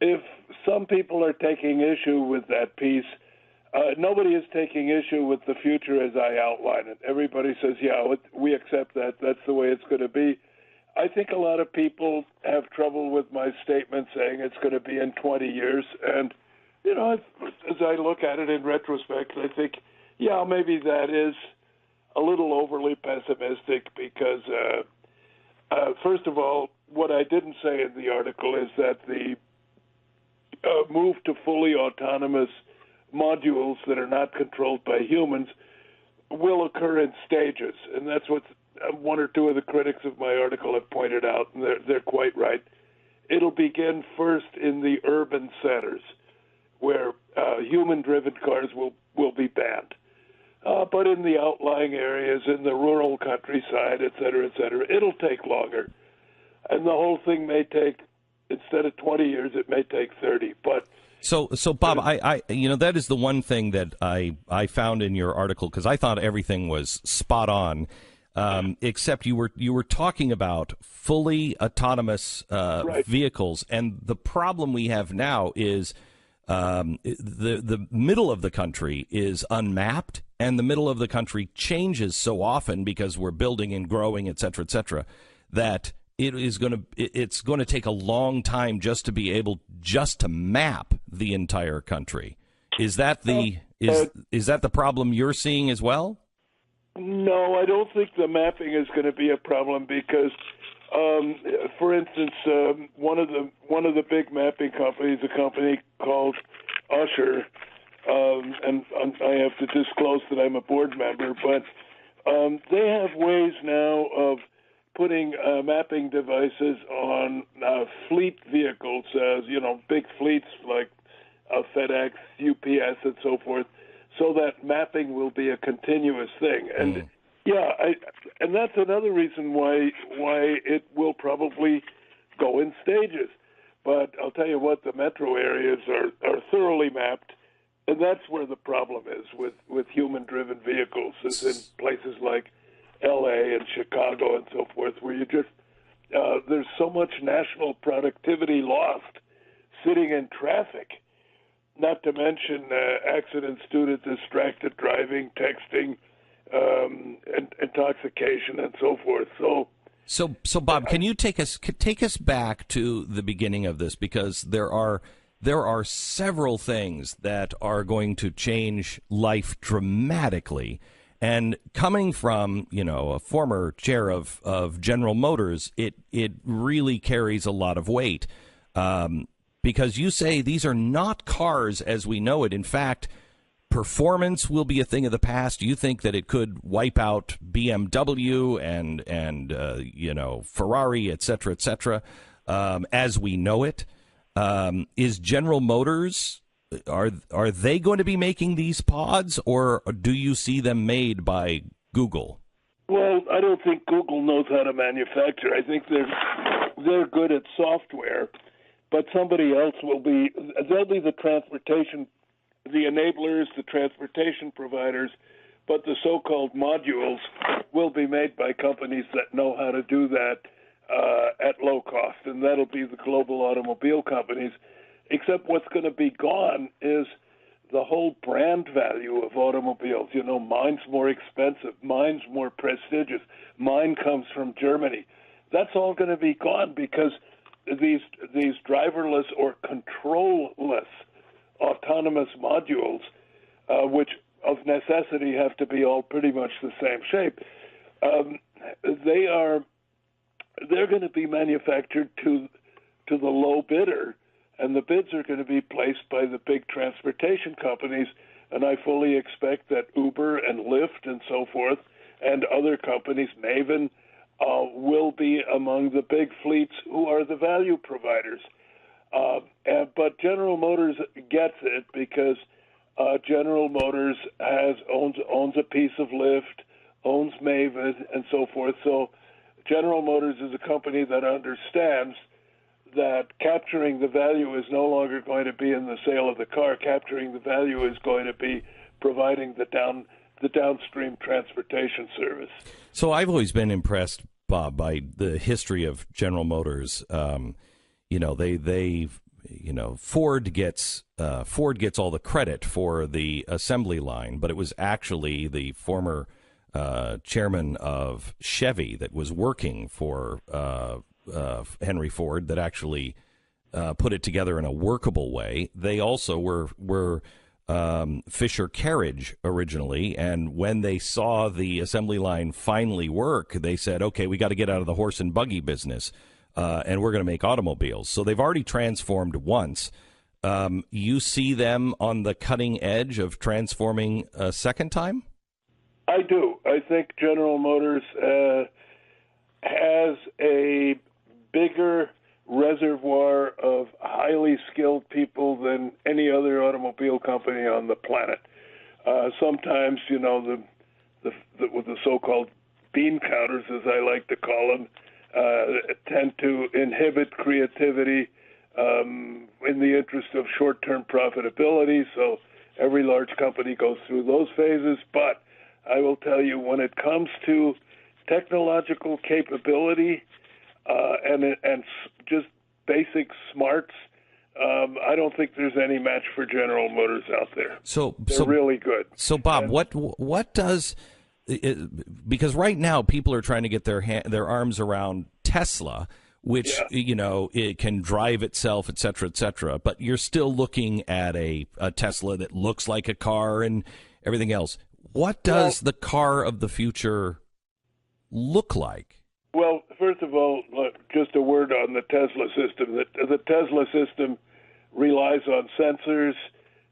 if some people are taking issue with that piece, nobody is taking issue with the future as I outline it. Everybody says, yeah, we accept that. That's the way it's going to be. I think a lot of people have trouble with my statement saying it's going to be in 20 years. And, as I look at it in retrospect, I think, yeah, maybe that is a little overly pessimistic because, first of all, what I didn't say in the article is that the move to fully autonomous modules that are not controlled by humans will occur in stages, and that's what one or two of the critics of my article have pointed out, and they're quite right. It'll begin first in the urban centers, where human-driven cars will be banned. But in the outlying areas, in the rural countryside, et cetera, it'll take longer. And the whole thing may take, instead of 20 years, it may take 30. But So Bob, I that is the one thing that I found in your article, because I thought everything was spot on, except you were talking about fully autonomous vehicles, and the problem we have now is the middle of the country is unmapped, and the middle of the country changes so often because we're building and growing, et cetera, that it's going to take a long time just to be able to map the entire country. Is that the problem you're seeing as well? No, I don't think the mapping is going to be a problem because, for instance, one of the big mapping companies, a company called Usher, and I have to disclose that I'm a board member, but they have ways now of putting mapping devices on fleet vehicles, big fleets like FedEx, UPS, and so forth, so that mapping will be a continuous thing. And and that's another reason why it will probably go in stages. But I'll tell you what, the metro areas are thoroughly mapped, and that's where the problem is with human-driven vehicles, is in places like L.A. and Chicago and so forth, where you just there's so much national productivity lost sitting in traffic, not to mention accidents due to distracted driving, texting, intoxication, and so forth. So Bob, can you take us back to the beginning of this, because there are several things that are going to change life dramatically. And coming from, a former chair of General Motors, it really carries a lot of weight, because you say these are not cars as we know it. In fact, performance will be a thing of the past. You think that it could wipe out BMW and Ferrari, et cetera, as we know it. Is General Motors, are they going to be making these pods, or do you see them made by Google? Well, I don't think Google knows how to manufacture. I think they're good at software, but somebody else will be. They'll be the transportation, the enablers, the transportation providers, but the so-called modules will be made by companies that know how to do that at low cost, and that'll be the global automobile companies. Except what's going to be gone is the whole brand value of automobiles. Mine's more expensive, mine's more prestigious, mine comes from Germany. That's all going to be gone because these driverless or controlless autonomous modules, which of necessity have to be all pretty much the same shape, they're going to be manufactured to the low bidder. And the bids are going to be placed by the big transportation companies, and I fully expect that Uber and Lyft and so forth and other companies, Maven, will be among the big fleets who are the value providers. But General Motors gets it because General Motors owns a piece of Lyft, owns Maven, and so forth. So General Motors is a company that understands that capturing the value is no longer going to be in the sale of the car. Capturing the value is going to be providing the downstream transportation service. So I've always been impressed, Bob, by the history of General Motors. Ford gets all the credit for the assembly line, but it was actually the former chairman of Chevy that was working for Henry Ford that actually put it together in a workable way. They also were Fisher Carriage originally, and when they saw the assembly line finally work, they said, okay, we got to get out of the horse and buggy business, and we're going to make automobiles. So they've already transformed once. You see them on the cutting edge of transforming a second time? I do. I think General Motors has a bigger reservoir of highly skilled people than any other automobile company on the planet. Sometimes, the so-called bean counters, as I like to call them, tend to inhibit creativity in the interest of short-term profitability. So every large company goes through those phases. But I will tell you, when it comes to technological capability and just basic smarts, I don't think there's any match for General Motors out there. They're really good. So, Bob, what does because right now people are trying to get their arms around Tesla, which it can drive itself, et cetera, but you're still looking at a Tesla that looks like a car and everything else. What does the car of the future look like? Well, first of all, just a word on the Tesla system. The Tesla system relies on sensors,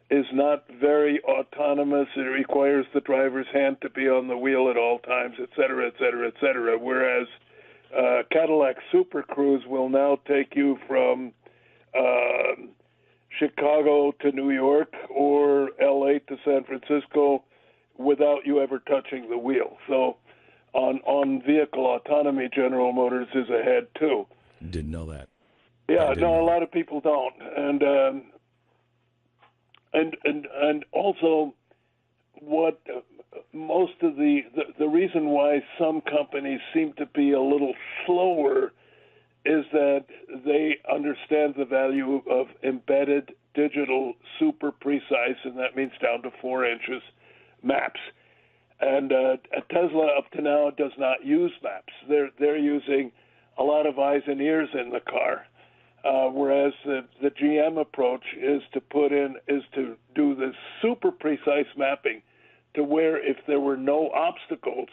is not very autonomous. It requires the driver's hand to be on the wheel at all times, et cetera, et cetera, et cetera, whereas Cadillac Super Cruise will now take you from Chicago to New York or L.A. to San Francisco without you ever touching the wheel. So on vehicle autonomy, General Motors is ahead, too. Didn't know that. Yeah, no, a lot of people don't. And also what most of the reason why some companies seem to be a little slower is that they understand the value of embedded digital super precise, and that means down to 4 inches, maps. And Tesla up to now does not use maps. They're using a lot of eyes and ears in the car, whereas the GM approach is to do this super precise mapping to where if there were no obstacles,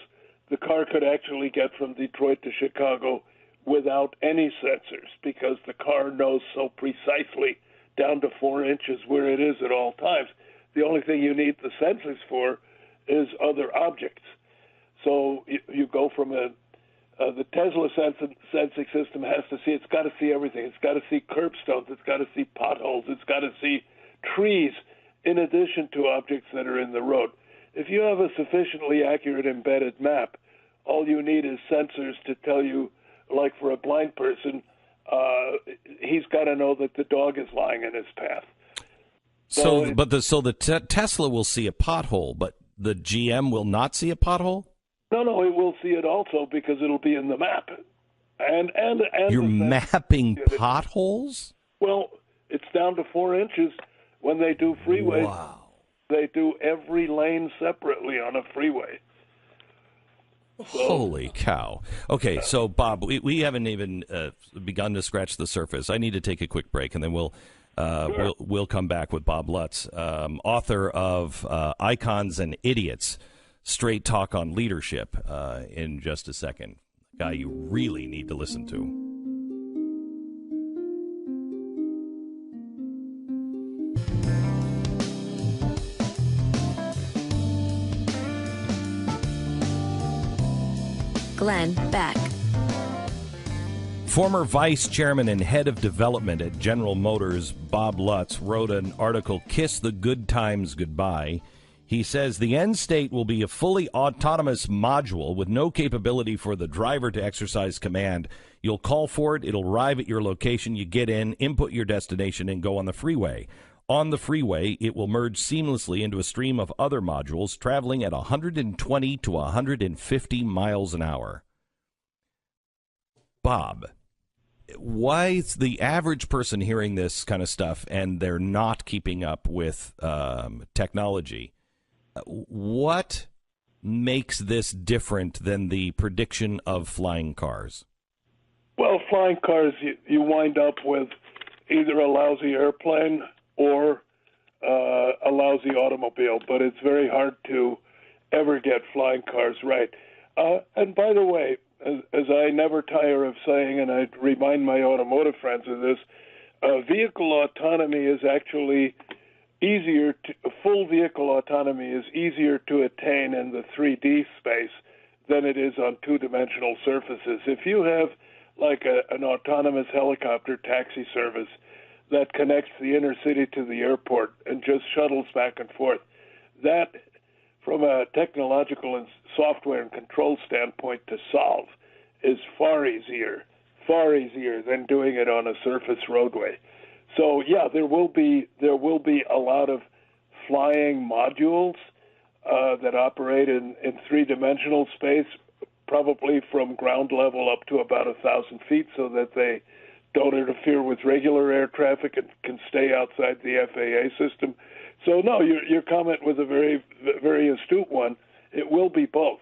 the car could actually get from Detroit to Chicago without any sensors, because the car knows so precisely down to 4 inches where it is at all times. The only thing you need the sensors for is other objects. So you go from the Tesla sensing system has to see, it's got to see everything. It's got to see curbstones. It's got to see potholes. It's got to see trees in addition to objects that are in the road. If you have a sufficiently accurate embedded map, all you need is sensors to tell you, like for a blind person, he's got to know that the dog is lying in his path. So the Tesla will see a pothole, but the GM will not see a pothole? No, it will see it also because it'll be in the map. And you're mapping potholes? Well, it's down to 4 inches when they do freeways. Wow. They do every lane separately on a freeway. So, holy cow. Okay, so Bob, we haven't even begun to scratch the surface. I need to take a quick break, and then we'll come back with Bob Lutz, author of Icons and Idiots, Straight Talk on Leadership, in just a second. Guy you really need to listen to. Glenn Beck. Former vice chairman and head of development at General Motors, Bob Lutz, wrote an article, Kiss the Good Times Goodbye. He says the end state will be a fully autonomous module with no capability for the driver to exercise command. You'll call for it. It'll arrive at your location. You get in, input your destination, and go on the freeway. On the freeway, it will merge seamlessly into a stream of other modules traveling at 120 to 150 miles an hour. Bob, why is the average person hearing this kind of stuff and they're not keeping up with technology? What makes this different than the prediction of flying cars? Well, flying cars, you wind up with either a lousy airplane or a lousy automobile, but it's very hard to ever get flying cars right. And by the way, as I never tire of saying, and I remind my automotive friends of this, vehicle autonomy is actually full vehicle autonomy is easier to attain in the 3D space than it is on two-dimensional surfaces. If you have like an autonomous helicopter taxi service that connects the inner city to the airport and just shuttles back and forth, that, from a technological and software and control standpoint to solve, is far easier than doing it on a surface roadway. So yeah, there will be a lot of flying modules that operate in three-dimensional space, probably from ground level up to about 1,000 feet, so that they don't interfere with regular air traffic and can stay outside the FAA system. So no, your comment was a very, very astute one. It will be both.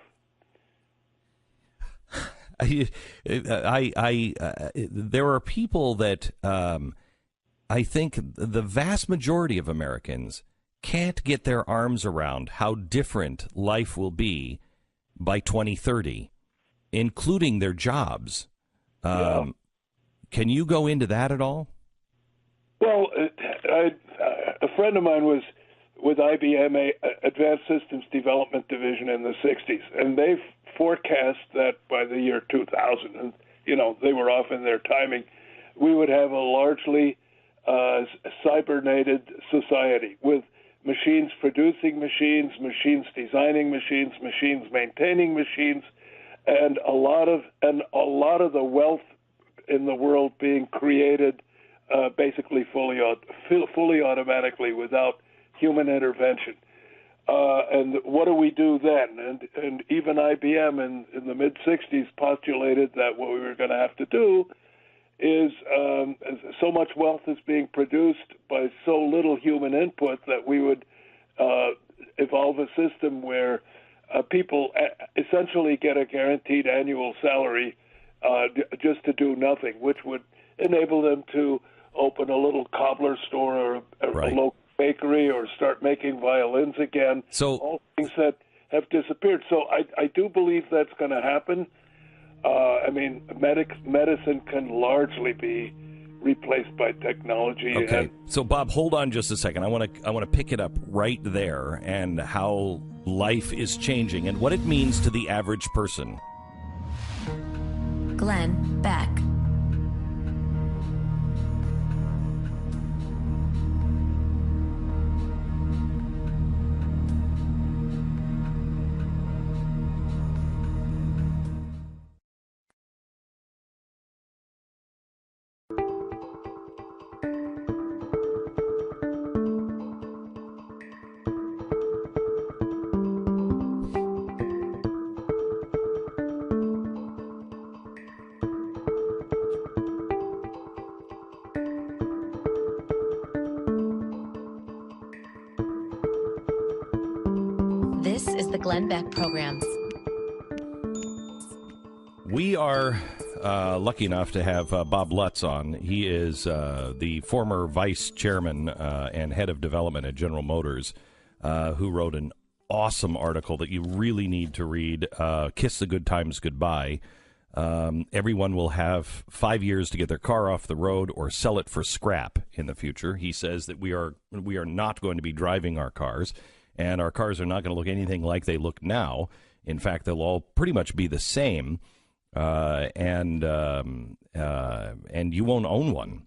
There are people that I think the vast majority of Americans can't get their arms around how different life will be by 2030, including their jobs. Can you go into that at all? Well, a friend of mine was with IBM, Advanced Systems Development Division, in the 60s, and they forecast that by the year 2000, and they were off in their timing, we would have a largely cybernated society with machines producing machines, machines designing machines, machines maintaining machines, and a lot of the wealth in the world being created basically fully automatically without human intervention. And what do we do then? And even IBM in the mid-'60s postulated that what we were going to have to do is so much wealth is being produced by so little human input that we would evolve a system where people essentially get a guaranteed annual salary just to do nothing, which would enable them to open a little cobbler store or a local bakery or start making violins again. So all things that have disappeared. So I do believe that's going to happen. Medicine can largely be replaced by technology. Okay. So Bob, hold on just a second. I want to pick it up right there and how life is changing and what it means to the average person. Glenn Beck. This is the Glenn Beck Programs. We are lucky enough to have Bob Lutz on. He is the former vice chairman and head of development at General Motors, who wrote an awesome article that you really need to read, Kiss the Good Times Goodbye. Everyone will have 5 years to get their car off the road or sell it for scrap in the future. He says that we are not going to be driving our cars, and our cars are not going to look anything like they look now. In fact, they'll all pretty much be the same, and you won't own one.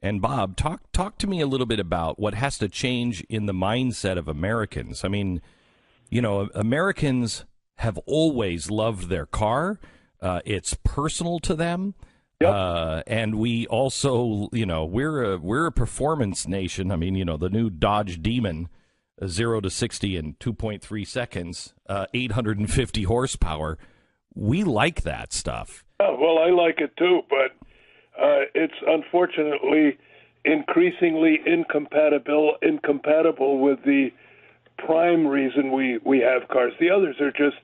And Bob, talk to me a little bit about what has to change in the mindset of Americans. I mean, Americans have always loved their car. It's personal to them. Yep. And we also, we're a performance nation. I mean, the new Dodge Demon, 0 to 60 in 2.3 seconds, 850 horsepower. We like that stuff. Oh, well, I like it too, but it's unfortunately increasingly incompatible with the prime reason we have cars. The others are just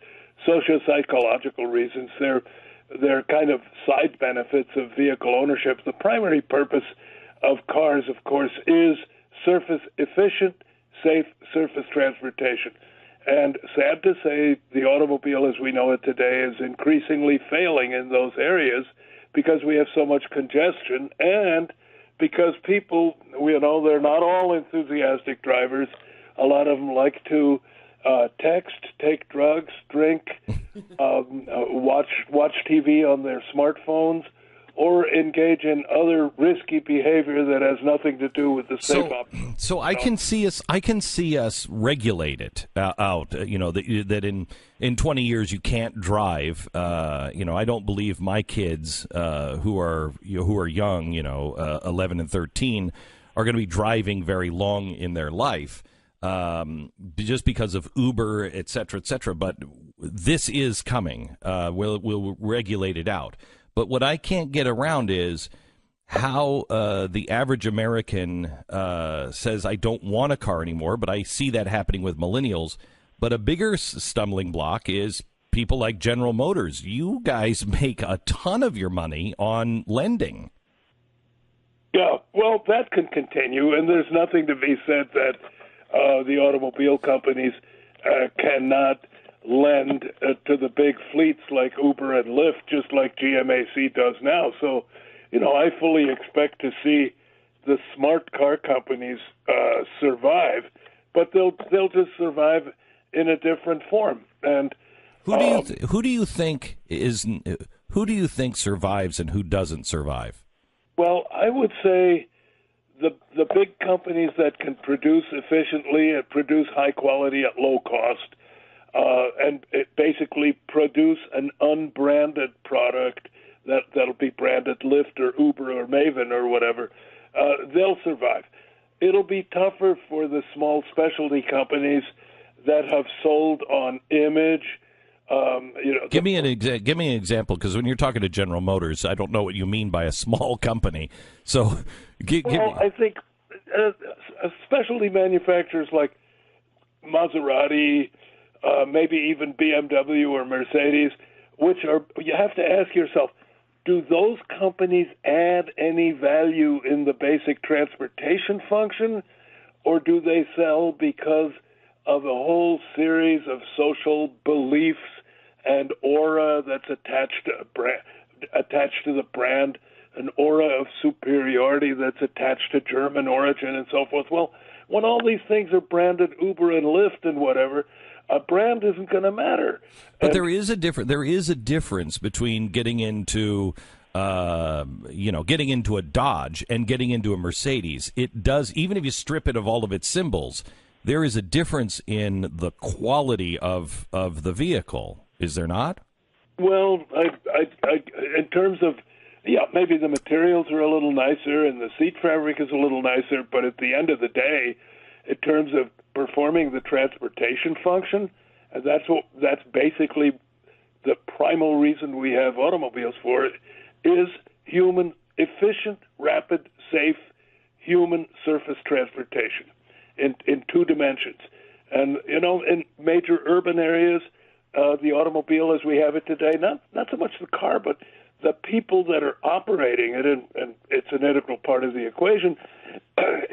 socio-psychological reasons. They're kind of side benefits of vehicle ownership. The primary purpose of cars, of course, is efficient, safe surface transportation. And sad to say, the automobile as we know it today is increasingly failing in those areas because we have so much congestion and because people, they're not all enthusiastic drivers. A lot of them like to text, take drugs, drink, watch TV on their smartphones, or engage in other risky behavior that has nothing to do with the safe option. So I can see us regulate it out. That in 20 years you can't drive. I don't believe my kids who are young, 11 and 13, are going to be driving very long in their life. Just because of Uber, et cetera, but this is coming. We'll regulate it out. But what I can't get around is how the average American says, I don't want a car anymore, but I see that happening with millennials. But a bigger stumbling block is people like General Motors. You guys make a ton of your money on lending. Yeah, well, that can continue, and there's nothing to be said that the automobile companies cannot lend to the big fleets like Uber and Lyft, just like GMAC does now. So, I fully expect to see the smart car companies survive, but they'll just survive in a different form. And who do you think survives and who doesn't survive? Well, I would say the big companies that can produce efficiently and produce high quality at low cost, and basically produce an unbranded product that'll be branded Lyft or Uber or Maven or whatever, they'll survive. It'll be tougher for the small specialty companies that have sold on image. Give me an example, because when you're talking to General Motors, I don't know what you mean by a small company. So, I think specialty manufacturers like Maserati, maybe even BMW or Mercedes, you have to ask yourself, do those companies add any value in the basic transportation function, or do they sell because of a whole series of social beliefs and aura that's attached to the brand, an aura of superiority that's attached to German origin and so forth? Well, when all these things are branded Uber and Lyft and whatever, a brand isn't going to matter. But there is a difference between getting into getting into a Dodge and getting into a Mercedes. It does, even if you strip it of all of its symbols, there is a difference in the quality of the vehicle. Is there not? Well, I in terms of, maybe the materials are a little nicer and the seat fabric is a little nicer, but at the end of the day, in terms of performing the transportation function, and that's basically the primal reason we have automobiles for it, is efficient, rapid, safe, human surface transportation in two dimensions. And, in major urban areas, the automobile as we have it today, not so much the car, but the people that are operating it, and it's an integral part of the equation,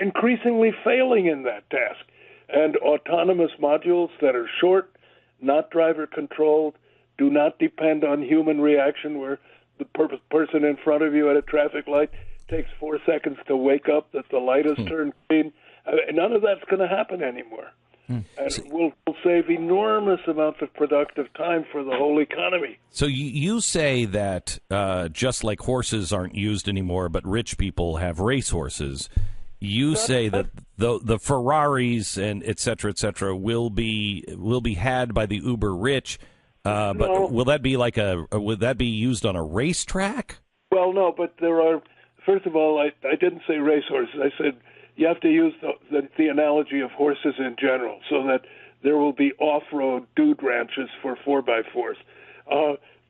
increasingly failing in that task. And autonomous modules that are short, not driver-controlled, do not depend on human reaction, where the person in front of you at a traffic light takes 4 seconds to wake up that the light has turned green. None of that's going to happen anymore. And we'll save enormous amounts of productive time for the whole economy. So you say that just like horses aren't used anymore, but rich people have race horses, You say that the Ferraris and et cetera, will be had by the uber rich, but No. will that be would that be used on a racetrack? Well, no, but there are. First of all, I didn't say racehorses. I said you have to use the analogy of horses in general, so that there will be off-road dude ranches for 4x4s.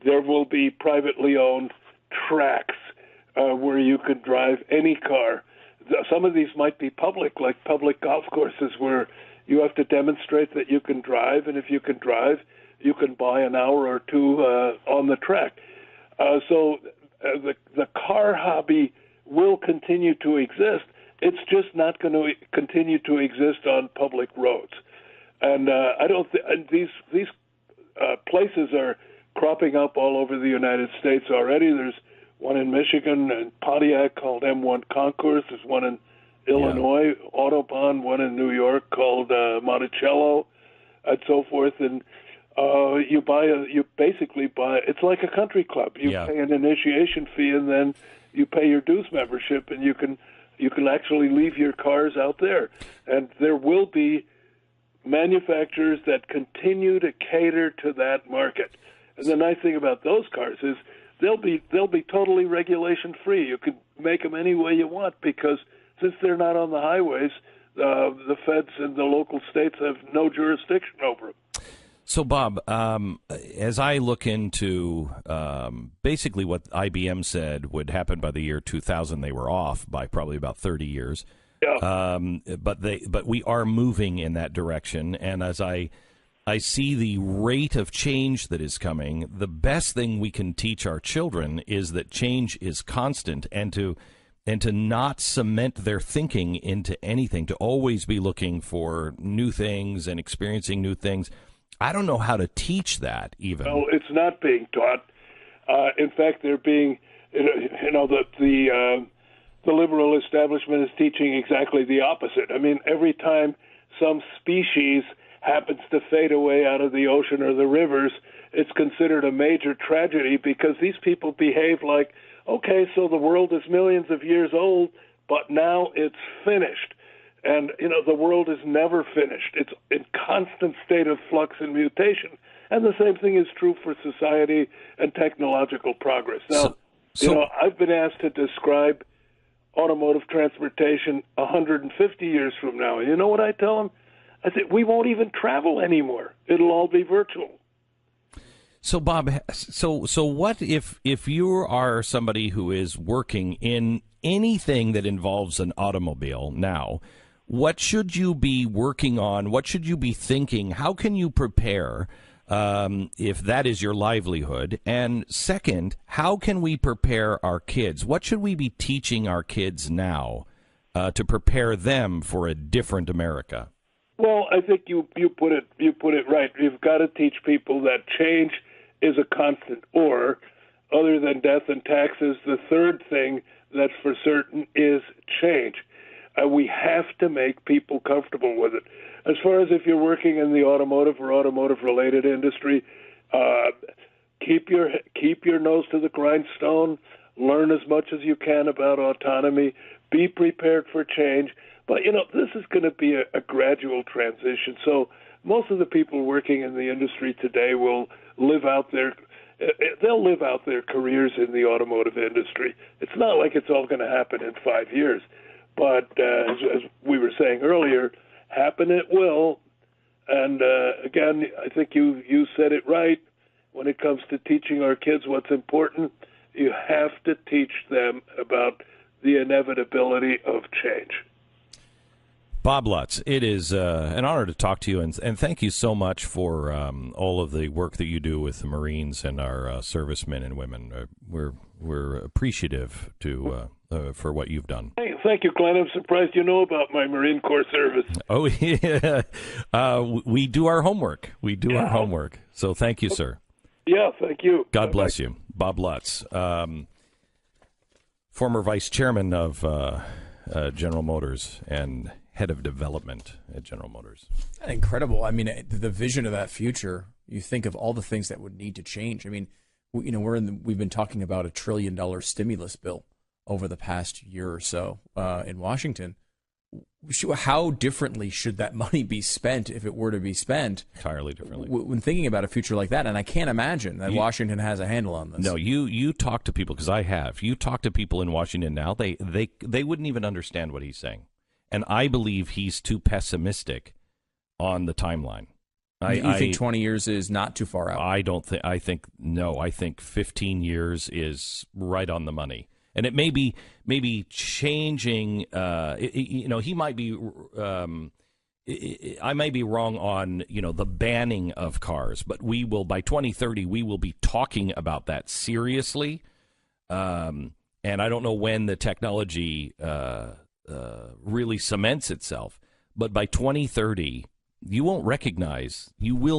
There will be privately owned tracks where you could drive any car. Some of these might be public, like public golf courses, where you have to demonstrate that you can drive, and if you can drive, you can buy an hour or two on the track. So the car hobby will continue to exist. It's just not going to continue to exist on public roads. And I don't. These places are cropping up all over the United States already. There's one in Michigan and Pontiac called M1 Concourse. There's one in Illinois, Autobahn, one in New York called Monticello, and so forth. And you basically buy. It's like a country club. You pay an initiation fee, and then you pay your dues membership, and you can actually leave your cars out there. And there will be manufacturers that continue to cater to that market. And the nice thing about those cars is they'll be totally regulation free. You can make them any way you want, because since they're not on the highways, the feds and the local states have no jurisdiction over them. So, Bob, as I look into basically what IBM said would happen by the year 2000, they were off by probably about 30 years. Yeah. But we are moving in that direction, and as I see the rate of change that is coming, the best thing we can teach our children is that change is constant, and to not cement their thinking into anything, to always be looking for new things and experiencing new things. I don't know how to teach that even. Well, it's not being taught. In fact, they're being, the liberal establishment is teaching exactly the opposite. I mean, every time some species happens to fade away out of the ocean or the rivers, it's considered a major tragedy, because these people behave like, okay, so the world is millions of years old, but now it's finished. And, the world is never finished. It's in constant state of flux and mutation. And the same thing is true for society and technological progress. Now, I've been asked to describe automotive transportation 150 years from now. And you know what I tell them? I said, we won't even travel anymore. It'll all be virtual. So, Bob, so what if you are somebody who is working in anything that involves an automobile now? What should you be working on? What should you be thinking? How can you prepare if that is your livelihood? And second, how can we prepare our kids? What should we be teaching our kids now to prepare them for a different America? Well, I think you put it right. You've got to teach people that change is a constant, or other than death and taxes, the third thing that's for certain is change. We have to make people comfortable with it. As far as if you're working in the automotive or automotive-related industry, keep your nose to the grindstone. Learn as much as you can about autonomy. Be prepared for change. But, this is going to be a gradual transition. So most of the people working in the industry today will live out their careers in the automotive industry. It's not like it's all going to happen in 5 years. But as we were saying earlier, happen it will. And again, I think you said it right. When it comes to teaching our kids what's important, you have to teach them about the inevitability of change. Bob Lutz, it is an honor to talk to you, and thank you so much for all of the work that you do with the Marines and our servicemen and women. We're appreciative for what you've done. Hey, thank you, Glenn. I'm surprised you know about my Marine Corps service. Oh, yeah. We do our homework. Our homework. So thank you, sir. Yeah, thank you. God bless you. Bob Lutz, former vice chairman of General Motors and head of development at General Motors. Incredible. I mean, the vision of that future, you think of all the things that would need to change. I mean, we've been talking about $1 trillion stimulus bill over the past year or so in Washington. how differently should that money be spent if it were to be spent? Entirely differently. When thinking about a future like that, and I can't imagine that Washington has a handle on this. No, you talk to people, because I have. You talk to people in Washington now, they wouldn't even understand what he's saying. And I believe he's too pessimistic on the timeline. You think 20 years is not too far out? I think 15 years is right on the money. And it may be changing. He might be. I may be wrong on the banning of cars, but we will by 2030 we will be talking about that seriously. And I don't know when the technology really cements itself, but by 2030 you will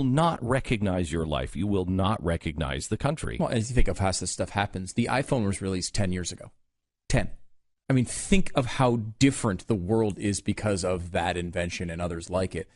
not recognize your life. You will not recognize the country. Well, as you think of how this stuff happens, the iPhone was released 10 years ago. 10. I mean, think of how different the world is because of that invention and others like it.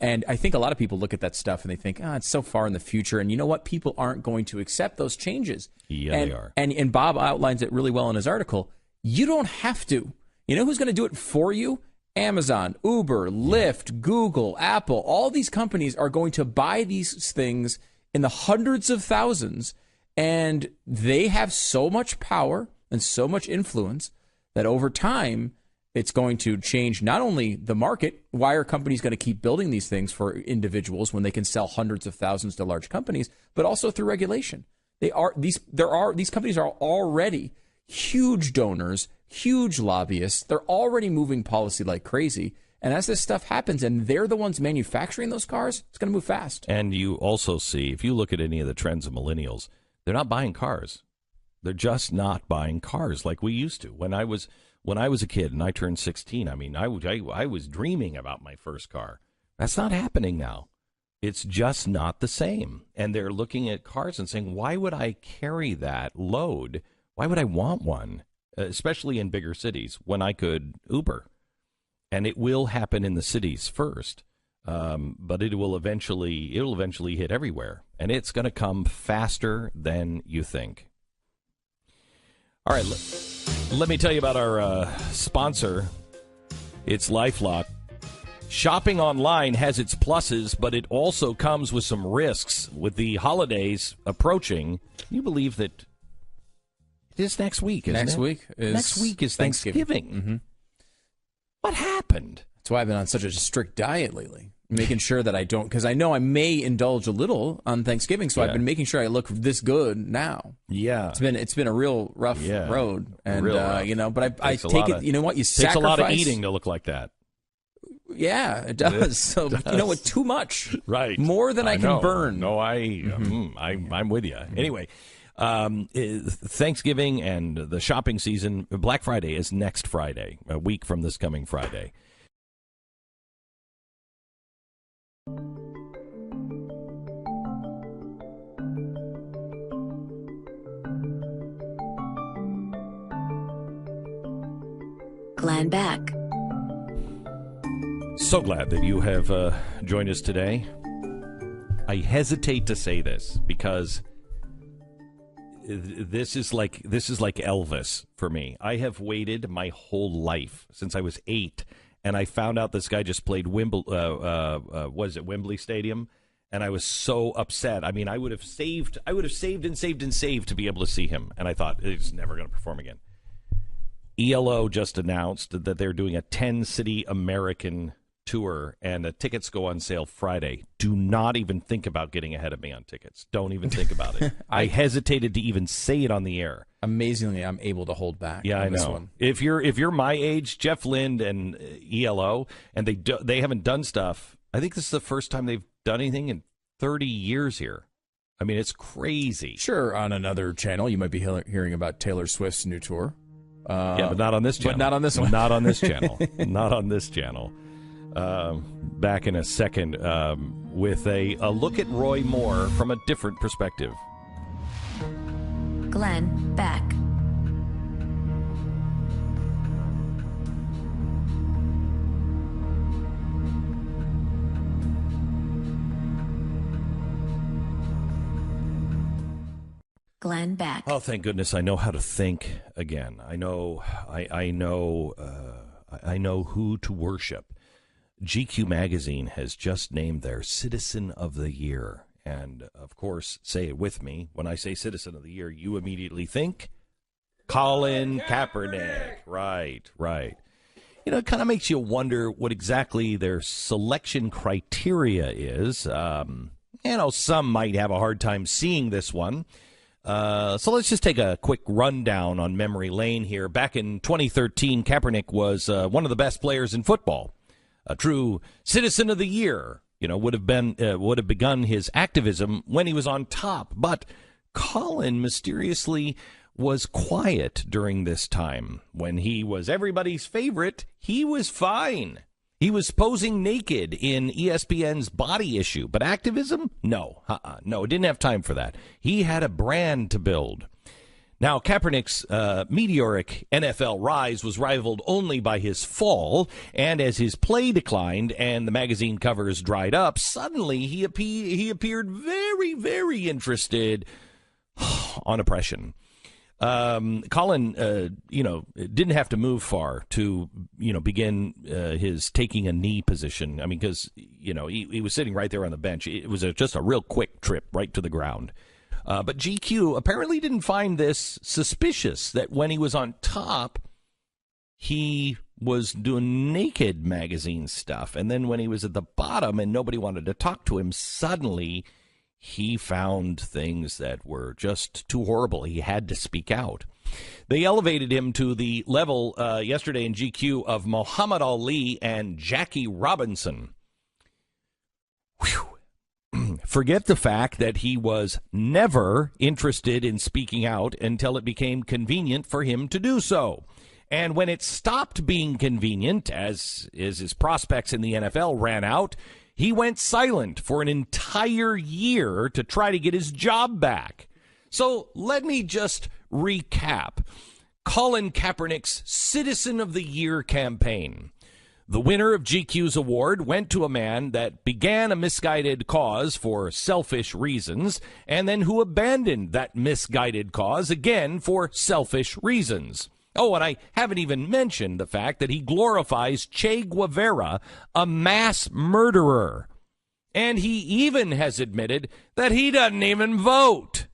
And I think a lot of people look at that stuff and they think, it's so far in the future. And you know what? People aren't going to accept those changes. Yeah, they are. And Bob outlines it really well in his article. You don't have to. You know who's going to do it for you? Amazon, Uber, Lyft, Google, Apple, all these companies are going to buy these things in the hundreds of thousands, and they have so much power and so much influence that over time it's going to change not only the market. Why are companies going to keep building these things for individuals when they can sell hundreds of thousands to large companies, but also through regulation? These companies are already huge donors, huge lobbyists. They're already moving policy like crazy. And as this stuff happens and they're the ones manufacturing those cars, it's going to move fast. And you also see, if you look at any of the trends of millennials, they're not buying cars. They're just not buying cars like we used to. When I was a kid and I turned 16, I mean, I was dreaming about my first car. That's not happening now. It's just not the same. And they're looking at cars and saying, why would I carry that load? Why would I want one? Especially in bigger cities, when I could Uber. And it will happen in the cities first, but it'll eventually hit everywhere. And it's going to come faster than you think. All right, let me tell you about our sponsor. It's LifeLock. Shopping online has its pluses, but it also comes with some risks. With the holidays approaching, can you believe that it is next week, isn't it? Next week is Thanksgiving. Mm-hmm. What happened? That's why I've been on such a strict diet lately. Making sure that I don't, because I know I may indulge a little on Thanksgiving, so I've been making sure I look this good now. Yeah. It's been a real rough road. And, rough. But I take it, you know what, you sacrifice. Takes a lot of eating to look like that. Yeah, it does. So, you know what, too much. Right. More than I can burn. No, I'm with you. Anyway. Thanksgiving and the shopping season, Black Friday is next Friday, a week from this coming Friday. Glenn Beck. So glad that you have joined us today. I hesitate to say this because this is like Elvis for me. I have waited my whole life since I was 8, and I found out this guy just played Wembley Stadium, and I was so upset. I mean, I would have saved to be able to see him, and I thought he's never going to perform again. ELO just announced that they're doing a 10-city American tour, and the tickets go on sale Friday. Do not even think about getting ahead of me on tickets. Don't even think about it. I hesitated to even say it on the air. Amazingly, I'm able to hold back. Yeah, on I know. This one. If you're my age, Jeff Lind and ELO, and they haven't done stuff. I think this is the first time they've done anything in 30 years here. I mean, it's crazy. Sure, on another channel, you might be hearing about Taylor Swift's new tour. Yeah, but not on this channel. But not on this one. Not on this channel. Not on this channel. Back in a second with a look at Roy Moore from a different perspective. Glenn Beck. Glenn Beck. Oh, thank goodness I know how to think again. I know I know who to worship. GQ magazine has just named their Citizen of the Year. And, of course, say it with me. When I say Citizen of the Year, you immediately think Colin Kaepernick. Right. You know, it kind of makes you wonder what exactly their selection criteria is. You know, some might have a hard time seeing this one. So let's just take a quick rundown on memory lane here. Back in 2013, Kaepernick was one of the best players in football. A true Citizen of the Year, you know, would have begun his activism when he was on top. But Colin mysteriously was quiet during this time. When he was everybody's favorite, he was fine. He was posing naked in ESPN's Body Issue. But activism? No. No, didn't have time for that. He had a brand to build. Now, Kaepernick's meteoric NFL rise was rivaled only by his fall, and as his play declined and the magazine covers dried up, suddenly he appeared very, very interested on oppression. Colin, didn't have to move far to, begin his taking a knee position. I mean, because, he was sitting right there on the bench. It was just a real quick trip right to the ground. But GQ apparently didn't find this suspicious, that when he was on top, he was doing naked magazine stuff. And then when he was at the bottom and nobody wanted to talk to him, suddenly he found things that were just too horrible. He had to speak out. They elevated him to the level yesterday in GQ of Muhammad Ali and Jackie Robinson. Whew. Forget the fact that he was never interested in speaking out until it became convenient for him to do so. And when it stopped being convenient, as his prospects in the NFL ran out, he went silent for an entire year to try to get his job back. So let me just recap Colin Kaepernick's Citizen of the Year campaign. The winner of GQ's award went to a man that began a misguided cause for selfish reasons, and then who abandoned that misguided cause again for selfish reasons. Oh, and I haven't even mentioned the fact that he glorifies Che Guevara, a mass murderer. And he even has admitted that he doesn't even vote.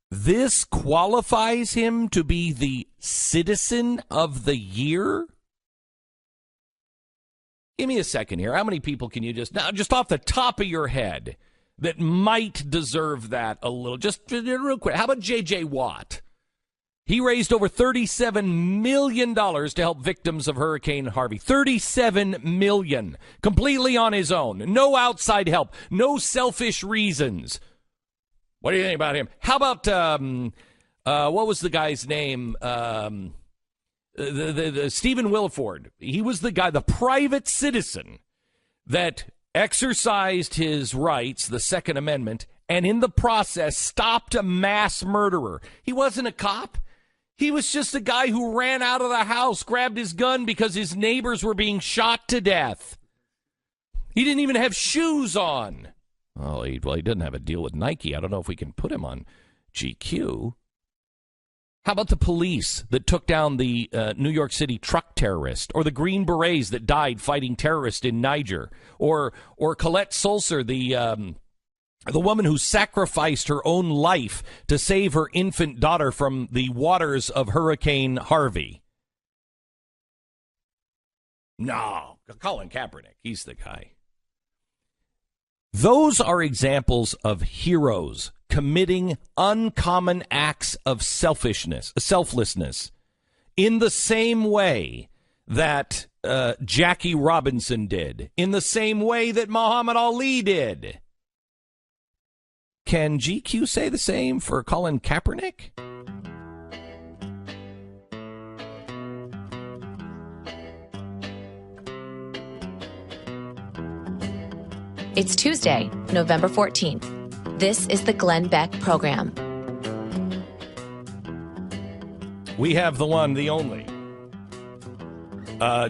This qualifies him to be the Citizen of the Year? Give me a second here. How many people can you just off the top of your head that might deserve that a little? Just real quick. How about J.J. Watt? He raised over $37 million to help victims of Hurricane Harvey. $37 million. Completely on his own. No outside help. No selfish reasons. What do you think about him? How about, what was the guy's name? The Stephen Williford. He was the guy, the private citizen that exercised his rights, the Second Amendment, and in the process stopped a mass murderer. He wasn't a cop. He was just a guy who ran out of the house, grabbed his gun because his neighbors were being shot to death. He didn't even have shoes on. Well, he doesn't have a deal with Nike. I don't know if we can put him on GQ. How about the police that took down the New York City truck terrorist, or the Green Berets that died fighting terrorists in Niger, or Colette Sulcer, the woman who sacrificed her own life to save her infant daughter from the waters of Hurricane Harvey? No, Colin Kaepernick, he's the guy. Those are examples of heroes committing uncommon acts of selflessness, in the same way that Jackie Robinson did, in the same way that Muhammad Ali did. Can GQ say the same for Colin Kaepernick? It's Tuesday, November 14th. This is the Glenn Beck Program. We have the one, the only,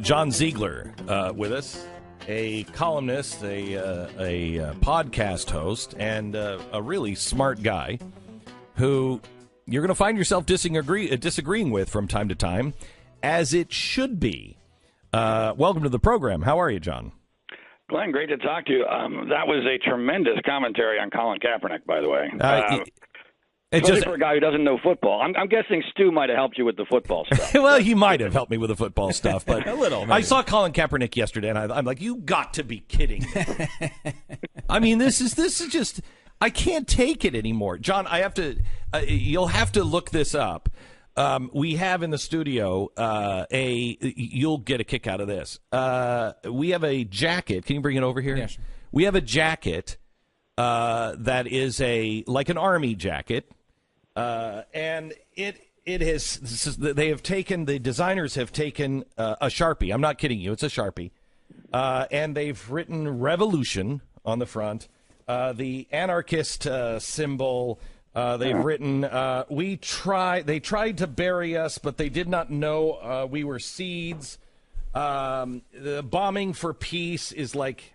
John Ziegler with us, a columnist, a podcast host, and a really smart guy who you're going to find yourself disagreeing with from time to time, as it should be. Welcome to the program. How are you, John? Glenn, great to talk to you. That was a tremendous commentary on Colin Kaepernick, by the way. It's just for a guy who doesn't know football. I'm guessing Stu might have helped you with the football stuff. Well, he might have helped me with the football stuff, but a little. Maybe. I saw Colin Kaepernick yesterday, and I'm like, you got to be kidding me. I mean, this is just, I can't take it anymore. John, I have to, you'll have to look this up. We have in the studio you'll get a kick out of this. We have a jacket. Can you bring it over here? Yeah, sure. We have a jacket that is like an army jacket. And the designers have taken a Sharpie. I'm not kidding you. It's a Sharpie. And they've written revolution on the front, the anarchist symbol. They've written, they tried to bury us, but they did not know we were seeds. The bombing for peace is like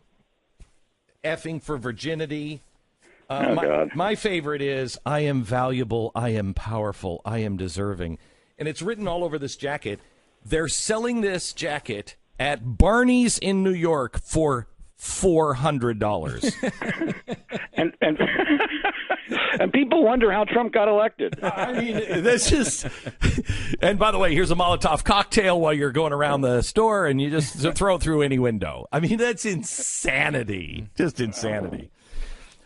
effing for virginity. My favorite is, I am valuable, I am powerful, I am deserving. And it's written all over this jacket. They're selling this jacket at Barney's in New York for $400. And people wonder how Trump got elected. I mean, that's just... And by the way, here's a Molotov cocktail while you're going around the store, and you just throw it through any window. I mean, that's insanity. Just insanity.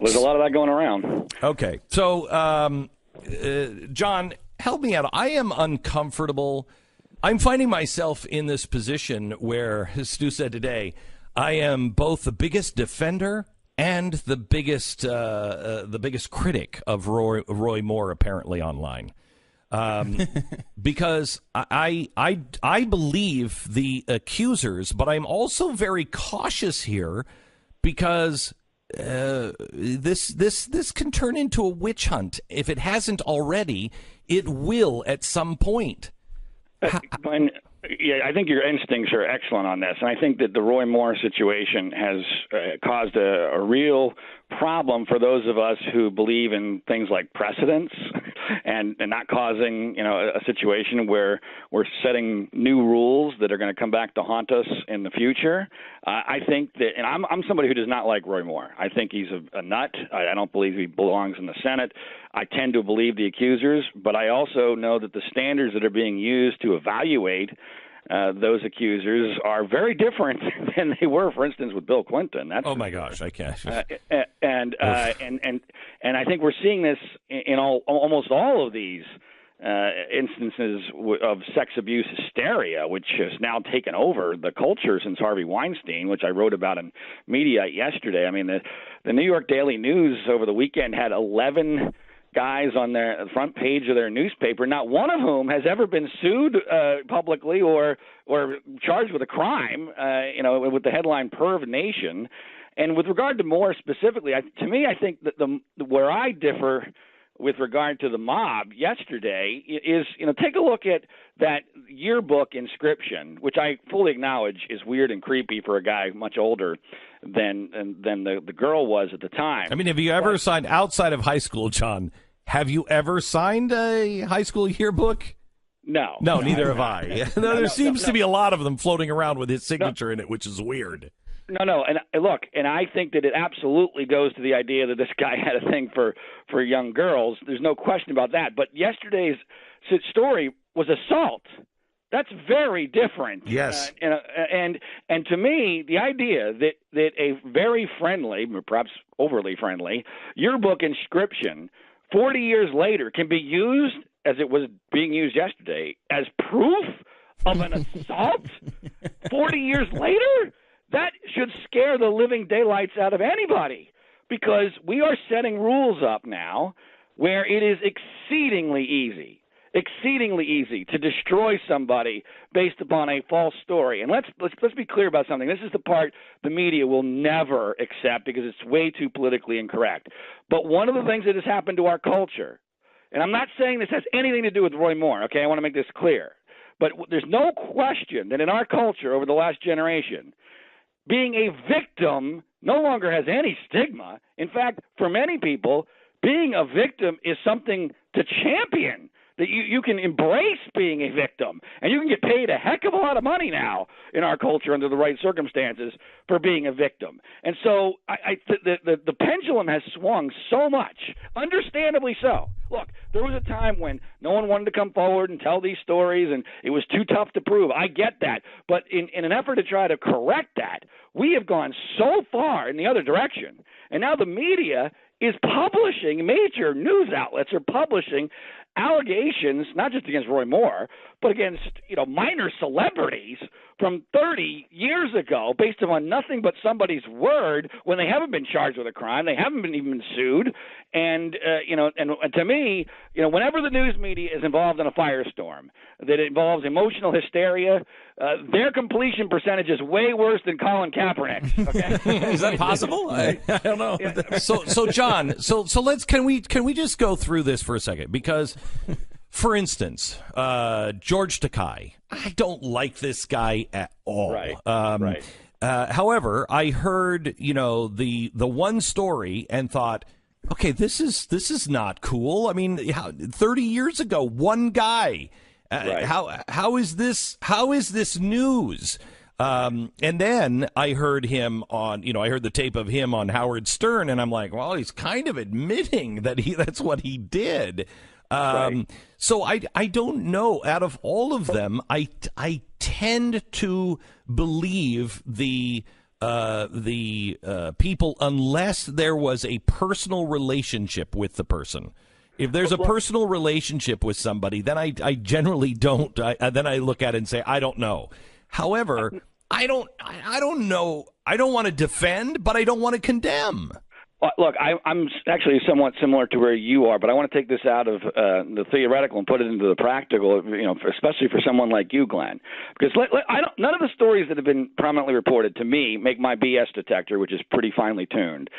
There's a lot of that going around. Okay. So, John, help me out. I am uncomfortable. I'm finding myself in this position where, as Stu said today, I am both the biggest defender and the biggest critic of Roy Moore, apparently online, because I believe the accusers, but I'm also very cautious here because this can turn into a witch hunt. If it hasn't already, it will at some point. Glenn, yeah, I think your instincts are excellent on this, and I think that the Roy Moore situation has caused a real problem for those of us who believe in things like precedents and not causing, a situation where we're setting new rules that are going to come back to haunt us in the future. I think that, and I'm somebody who does not like Roy Moore. I think he's a nut. I don't believe he belongs in the Senate. I tend to believe the accusers, but I also know that the standards that are being used to evaluate those accusers are very different than they were, for instance, with Bill Clinton. Oh my gosh, I can't. And I think we're seeing this in almost all of these instances of sex abuse hysteria, which has now taken over the culture since Harvey Weinstein, which I wrote about in media yesterday. I mean, the New York Daily News over the weekend had 11 guys on their front page of their newspaper, not one of whom has ever been sued publicly or charged with a crime, with the headline "Perv Nation." And with regard to Moore specifically, to me, I think that where I differ with regard to the mob yesterday is, take a look at that yearbook inscription, which I fully acknowledge is weird and creepy for a guy much older than the girl was at the time. I mean, have you ever signed outside of high school, John? Have you ever signed a high school yearbook? No. No, neither have I. There seems to be a lot of them floating around with his signature in it, which is weird. No, and look, and I think that it absolutely goes to the idea that this guy had a thing for young girls. There's no question about that. But yesterday's story was assault. That's very different. Yes. And to me, the idea that a very friendly, perhaps overly friendly, yearbook inscription 40 years later can be used, as it was being used yesterday, as proof of an assault 40 years later, that should scare the living daylights out of anybody, because we are setting rules up now where it is exceedingly easy to destroy somebody based upon a false story. And let's be clear about something. This is the part the media will never accept because it's way too politically incorrect. But one of the things that has happened to our culture, and I'm not saying this has anything to do with Roy Moore, okay? I want to make this clear. But there's no question that in our culture over the last generation, being a victim no longer has any stigma. In fact, for many people, being a victim is something to champion. that you can embrace being a victim, and you can get paid a heck of a lot of money now in our culture under the right circumstances for being a victim. And so the pendulum has swung so much, understandably so. Look, there was a time when no one wanted to come forward and tell these stories, and it was too tough to prove. I get that. But in an effort to try to correct that, we have gone so far in the other direction. And now the media is publishing, major news outlets are publishing allegations, not just against Roy Moore, but against, minor celebrities from 30 years ago based upon nothing but somebody's word when they haven't been charged with a crime. They haven't been even sued. And to me, whenever the news media is involved in a firestorm that involves emotional hysteria, their completion percentage is way worse than Colin Kaepernick's. Okay? Is that possible? I don't know. So John, can we just go through this for a second? Because, for instance, George Takei, I don't like this guy at all. Right. Right. However, I heard the one story and thought, okay, this is not cool. I mean, 30 years ago, one guy. Right. How is this news? And then I heard him on, I heard the tape of him on Howard Stern, and I'm like, well, he's kind of admitting that that's what he did. Right. So I don't know. Out of all of them, I tend to believe the people unless there was a personal relationship with the person. If there's a personal relationship with somebody, then I generally don't. Then I look at it and say, I don't know. However, I don't know. I don't want to defend, but I don't want to condemn. Look, I'm actually somewhat similar to where you are, but I want to take this out of the theoretical and put it into the practical, especially for someone like you, Glenn. Because none of the stories that have been prominently reported to me make my BS detector, which is pretty finely tuned,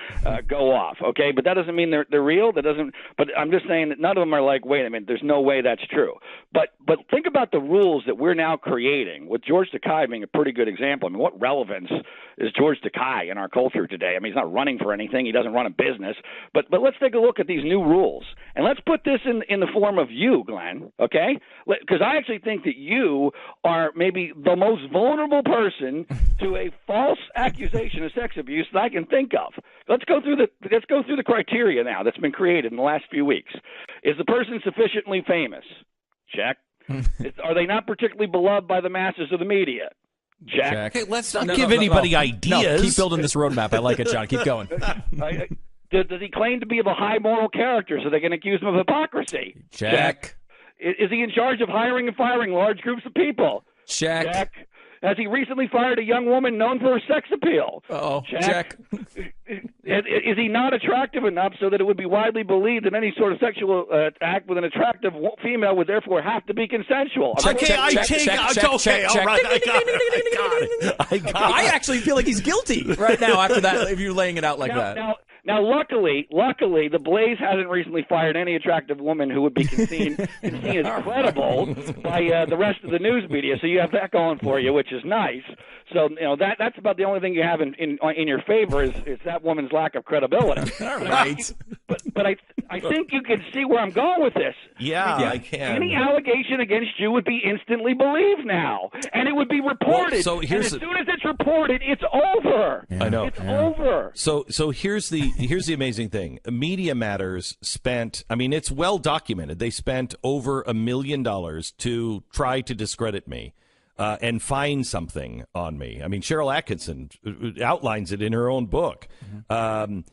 go off. Okay, but that doesn't mean they're real. But I'm just saying that none of them are like, wait a minute, there's no way that's true. But think about the rules that we're now creating, with George Takei being a pretty good example. I mean, what relevance is George Takei in our culture today? I mean, he's not running for anything. He doesn't run a business. But let's take a look at these new rules. And let's put this in the form of you, Glenn, okay? Because I actually think that you are maybe the most vulnerable person to a false accusation of sex abuse that I can think of. Let's go through the criteria now that's been created in the last few weeks. Is the person sufficiently famous? Check. Are they not particularly beloved by the masses of the media? Check. Hey, let's not give anybody ideas. No, keep building this roadmap. I like it, John. Keep going. Does he claim to be of a high moral character so they can accuse him of hypocrisy? Check. Is he in charge of hiring and firing large groups of people? Check. Has he recently fired a young woman known for her sex appeal? Uh-oh. Check. Is he not attractive enough so that it would be widely believed that any sort of sexual act with an attractive female would therefore have to be consensual? Okay, I got it. I actually feel like he's guilty right now after that, if you're laying it out like that. Now, luckily, TheBlaze hasn't recently fired any attractive woman who would be seen as credible by the rest of the news media. So you have that going for you, which is nice. So that's about the only thing you have in your favor is that woman's lack of credibility. All right. But I think you can see where I'm going with this. Yeah, I can. Any allegation against you would be instantly believed now, and it would be reported. Well, and as soon as it's reported, it's over. Yeah. I know. It's over. So here's the amazing thing. Media Matters spent, it's well documented. They spent over $1 million to try to discredit me. And find something on me. I mean, Cheryl Atkinson outlines it in her own book. And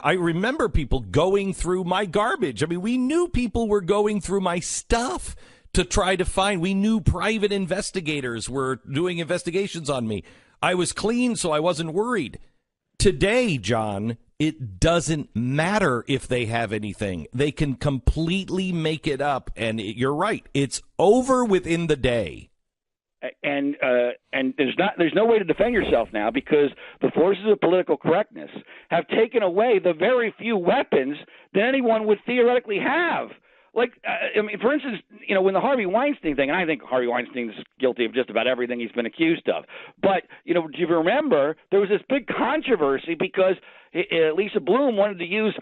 I remember people going through my garbage. I mean, we knew people were going through my stuff to try to find. We knew private investigators were doing investigations on me. I was clean, so I wasn't worried. Today, John, it doesn't matter if they have anything. They can completely make it up. And you're right. It's over within the day. And there's no way to defend yourself now because the forces of political correctness have taken away the very few weapons that anyone would theoretically have. Like, for instance, when the Harvey Weinstein thing, and I think Harvey Weinstein's guilty of just about everything he's been accused of. But, do you remember there was this big controversy because Lisa Bloom wanted to use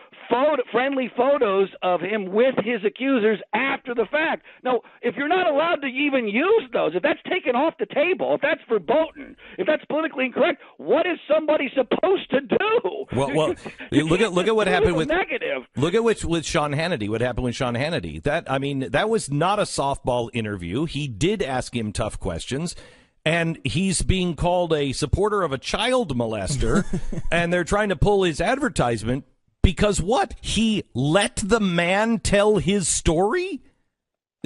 friendly photos of him with his accusers after the fact. Now, if you're not allowed to even use those, if that's taken off the table, if that's verboten, if that's politically incorrect, what is somebody supposed to do? Well, look at what happened with negative. Look at with Sean Hannity. What happened with Sean Hannity? That was not a softball interview. He did ask him tough questions. And he's being called a supporter of a child molester, and they're trying to pull his advertisement because what? He let the man tell his story?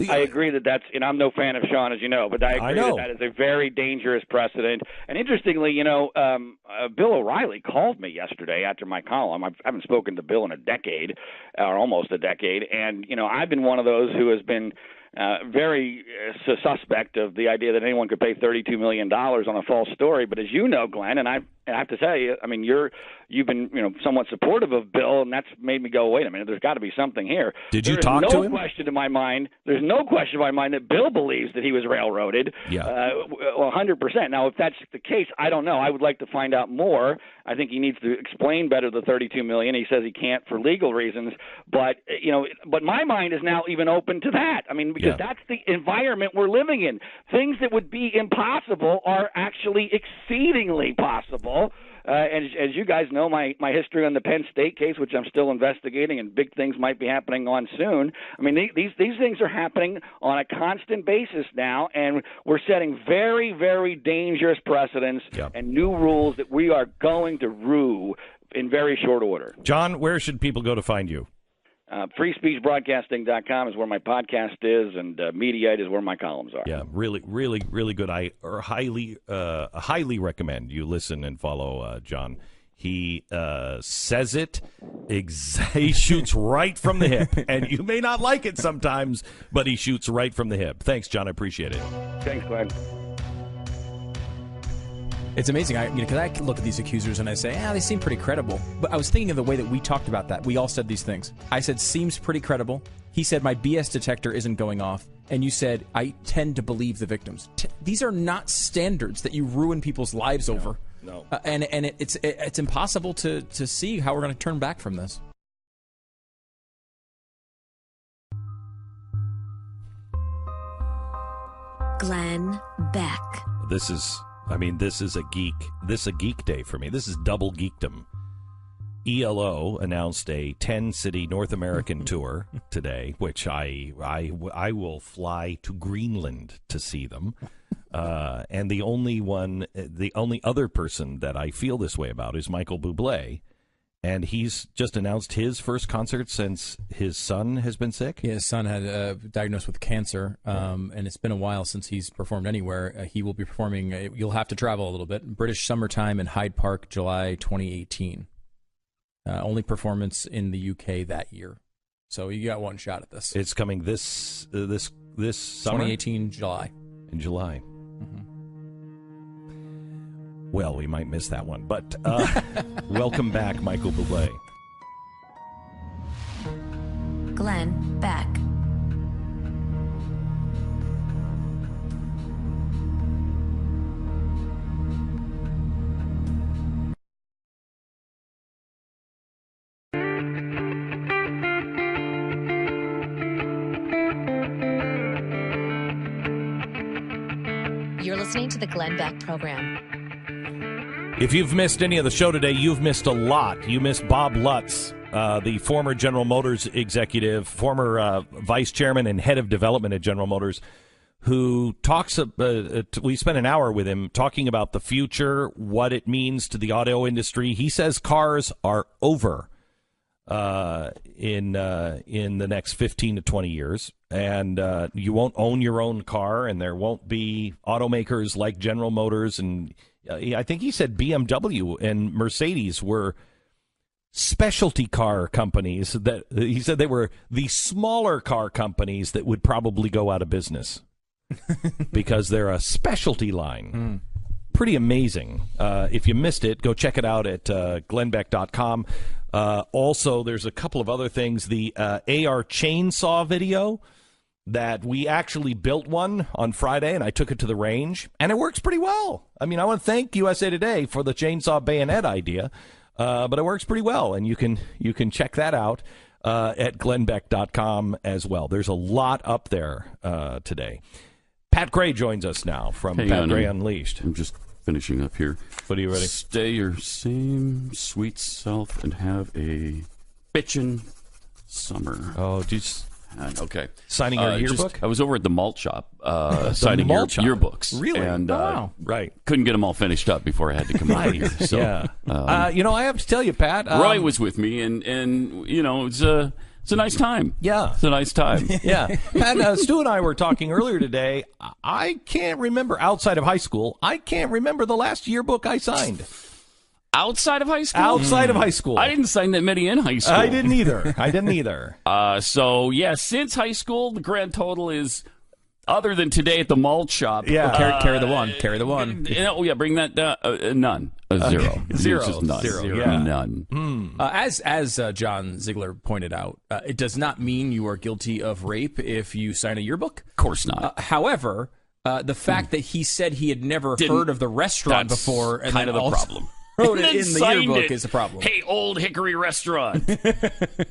I agree that's, and I'm no fan of Sean, as you know, but I agree that is a very dangerous precedent. And interestingly, Bill O'Reilly called me yesterday after my column. I haven't spoken to Bill in a decade, or almost a decade, and, I've been one of those who has been very suspect of the idea that anyone could pay $32 million on a false story. But as you know, Glenn, and I have to tell you, I mean, you've been somewhat supportive of Bill, and that's made me go, wait a minute, there's got to be something here. Did you talk to him? There's no question in my mind that Bill believes that he was railroaded. Yeah. 100%. Now, if that's the case, I don't know. I would like to find out more. I think he needs to explain better the $32 million. He says he can't for legal reasons, but but my mind is now even open to that. I mean, because that's the environment we're living in. Things that would be impossible are actually exceedingly possible. And as you guys know, my history on the Penn State case, which I'm still investigating, and big things might be happening on soon. I mean, these things are happening on a constant basis now, and we're setting very, very dangerous precedents and new rules that we are going to rue in very short order. John, where should people go to find you? FreeSpeechBroadcasting.com is where my podcast is, and Mediaite is where my columns are. Yeah, really, really, really good. I highly recommend you listen and follow John. He says it, he shoots right from the hip, and you may not like it sometimes, but he shoots right from the hip. Thanks, John. I appreciate it. Thanks, Glenn. It's amazing, because I can look at these accusers and I say, they seem pretty credible. But I was thinking of the way that we talked about that. We all said these things. I said, seems pretty credible. He said, my BS detector isn't going off. And you said, I tend to believe the victims. These are not standards that you ruin people's lives over. No. And it's impossible to see how we're going to turn back from this. Glenn Beck. This is a geek day for me. This is double geekdom. ELO announced a 10-city North American tour today, which I will fly to Greenland to see them. And the only other person that I feel this way about is Michael Bublé. And he's just announced his first concert since his son has been sick. Yeah, his son had diagnosed with cancer, and it's been a while since he's performed anywhere. He will be performing, you'll have to travel a little bit, British Summertime in Hyde Park, July 2018. Only performance in the UK that year. So you got one shot at this. It's coming this summer? 2018, July. In July. Well, we might miss that one, but welcome back, Michael Bublé. Glenn Beck. You're listening to the Glenn Beck Program. If you've missed any of the show today, you've missed a lot. You missed Bob Lutz, the former General Motors executive, former vice chairman and head of development at General Motors, who talks, we spent an hour with him talking about the future, what it means to the auto industry. He says cars are over in the next 15 to 20 years, and you won't own your own car, and there won't be automakers like General Motors, and I think he said BMW and Mercedes were specialty car companies that he said they were the smaller car companies that would probably go out of business because they're a specialty line. Pretty amazing. If you missed it, go check it out at glennbeck.com. Also, there's a couple of other things. The AR chainsaw video that we actually built one on Friday, and I took it to the range, and it works pretty well. I mean, I want to thank USA Today for the chainsaw bayonet idea. but it works pretty well, and you can check that out at glennbeck.com as well. There's a lot up there today. Pat Gray joins us now from Pat Gray Unleashed. I'm just finishing up here. What are you ready? Stay your same sweet self and have a bitchin' summer. Oh, just okay. Signing your yearbook? I was over at the malt shop signing yearbooks. Really? And right. Couldn't get them all finished up before I had to come out here. So, yeah. I have to tell you, Pat. Roy was with me, and it's a nice time. Yeah. It's a nice time. Yeah. Pat, Stu and I were talking earlier today. I can't remember, outside of high school, I can't remember the last yearbook I signed. Outside of high school? Outside of high school. I didn't sign that many in high school. I didn't either. So, since high school, the grand total is, other than today at the malt shop. Yeah. Carry the one. Bring that down. None. Zero. Zero. It's just none. Zero. Yeah. None. As John Ziegler pointed out, it does not mean you are guilty of rape if you sign a yearbook. Of course not. However, the fact that he said he had never heard of the restaurant before, and kind of the problem. Wrote it in the yearbook is a problem. Hey, Old Hickory Restaurant.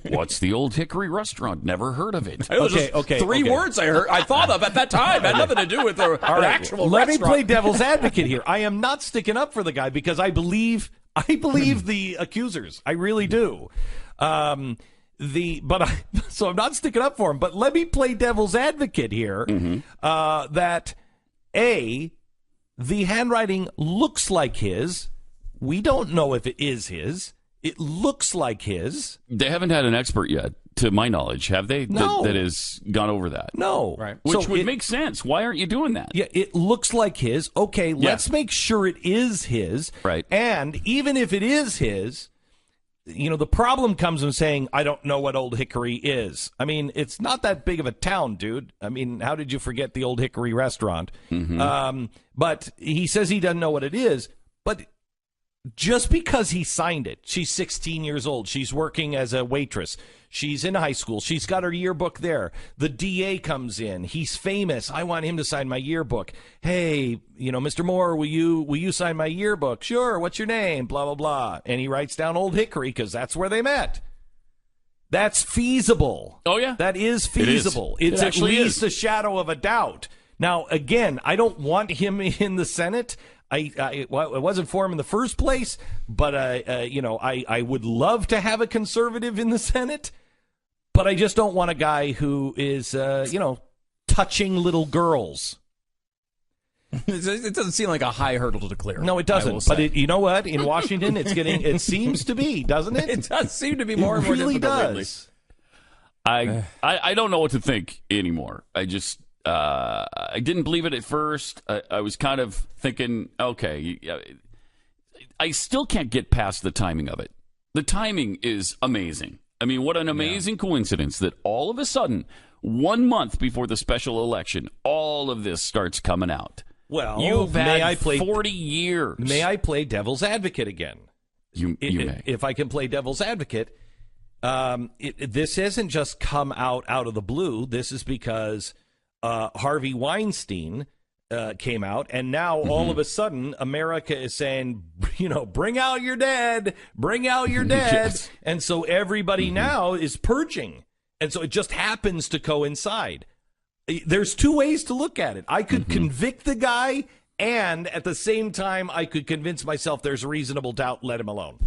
What's the Old Hickory Restaurant? Never heard of it. Okay. Three words I thought of at that time. Had nothing to do with an actual Let restaurant. me play devil's advocate here. I am not sticking up for the guy because I believe the accusers. I really do. So I'm not sticking up for him. But let me play devil's advocate here. That the handwriting looks like his. We don't know if it is his. It looks like his. They haven't had an expert yet, to my knowledge, have they? No. That has gone over that. No. Right. Which would make sense. Why aren't you doing that? Yeah, it looks like his. Okay, let's make sure it is his. Right. And even if it is his, the problem comes in saying, I don't know what Old Hickory is. I mean, it's not that big of a town, dude. I mean, how did you forget the Old Hickory restaurant? But he says he doesn't know what it is. But just because he signed it, she's 16 years old. She's working as a waitress. She's in high school. She's got her yearbook there. The DA comes in. He's famous. I want him to sign my yearbook. Hey, Mr. Moore, will you sign my yearbook? Sure. What's your name? Blah, blah, blah. And he writes down Old Hickory because that's where they met. That's feasible. Oh, yeah. That is feasible. It's at least a shadow of a doubt. Now, again, I don't want him in the Senate. It wasn't for him in the first place, but I would love to have a conservative in the Senate, but I just don't want a guy who is touching little girls. It doesn't seem like a high hurdle to clear. No, it doesn't. But you know what? In Washington, it seems to be, doesn't it? It does seem to be more and more really difficult. Does. I don't know what to think anymore. I didn't believe it at first. I was kind of thinking, okay, I still can't get past the timing of it. The timing is amazing. I mean, what an amazing coincidence that all of a sudden, 1 month before the special election, all of this starts coming out. Well, you've had 40 years. May I play devil's advocate again? You may. If I can play devil's advocate, this hasn't just come out of the blue. This is because Harvey Weinstein came out, and now all of a sudden America is saying, bring out your dead, bring out your dead. Yes. And so everybody now is purging. And so it just happens to coincide. There's two ways to look at it. I could convict the guy, and at the same time, I could convince myself there's reasonable doubt, let him alone.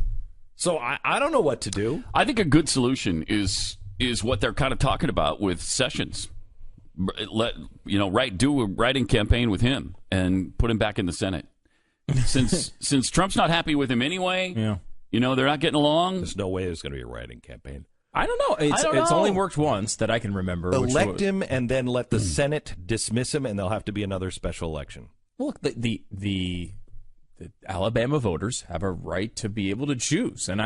So I don't know what to do. I think a good solution is what they're kind of talking about with Sessions. Do a writing campaign with him and put him back in the Senate. Since Trump's not happy with him anyway, they're not getting along. There's no way there's going to be a writing campaign. I don't know. It's only worked once that I can remember. Elect him and then let the Senate dismiss him, and there'll have to be another special election. Look, the Alabama voters have a right to be able to choose, and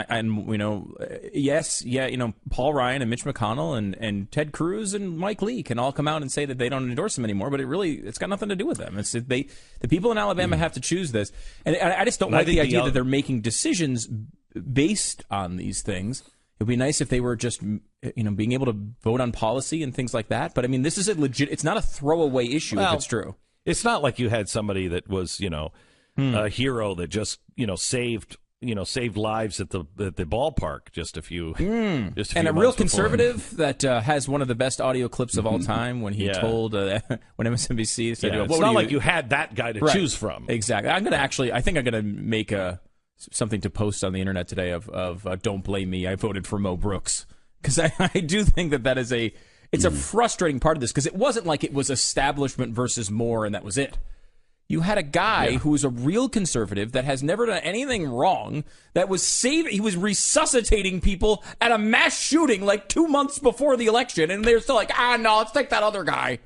Paul Ryan and Mitch McConnell and Ted Cruz and Mike Lee can all come out and say that they don't endorse him anymore, but it's got nothing to do with them. The people in Alabama have to choose this, and I just don't like the idea that they're making decisions based on these things. It would be nice if they were just, being able to vote on policy and things like that. But I mean, this is it's not a throwaway issue if it's true. It's not like you had somebody that was, a hero that just, saved saved lives at the ballpark just a few and months a real before. conservative that has one of the best audio clips of all time when he told when MSNBC said, it's not like you had that guy to choose from. Exactly. I think I'm gonna make something to post on the internet today of don't blame me, I voted for Mo Brooks, because I do think that is it's a frustrating part of this, because it wasn't like it was establishment versus Moore and that was it. You had a guy who was a real conservative that has never done anything wrong, that was he was resuscitating people at a mass shooting like 2 months before the election, and they're still like, no, let's take that other guy.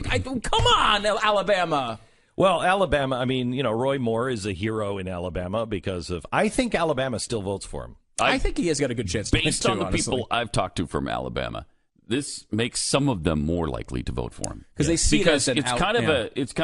Come on, Alabama. Well, Alabama, Roy Moore is a hero in Alabama I think Alabama still votes for him. I think he has got a good chance to win, based on the honestly. people I've talked to from Alabama. This makes some of them more likely to vote for him because they see it's kind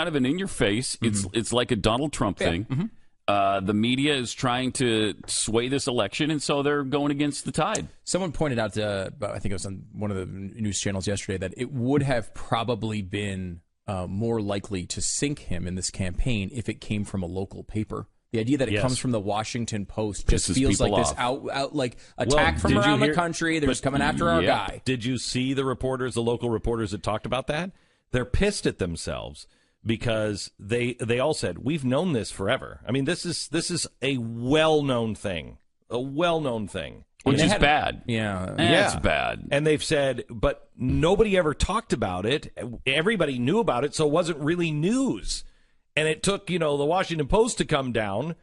of an in your face. It's like a Donald Trump thing. The media is trying to sway this election, and so they're going against the tide. Someone pointed out, I think it was on one of the news channels yesterday, that it would have probably been more likely to sink him in this campaign if it came from a local paper. The idea that it comes from the Washington Post just feels like this out like attack from around the country. They're just coming after our guy. Did you see the local reporters that talked about that? They're pissed at themselves because they all said, we've known this forever. This is a well-known thing. Which is bad. Yeah. It's bad. And they've said, but nobody ever talked about it. Everybody knew about it, so it wasn't really news. And it took, the Washington Post to come down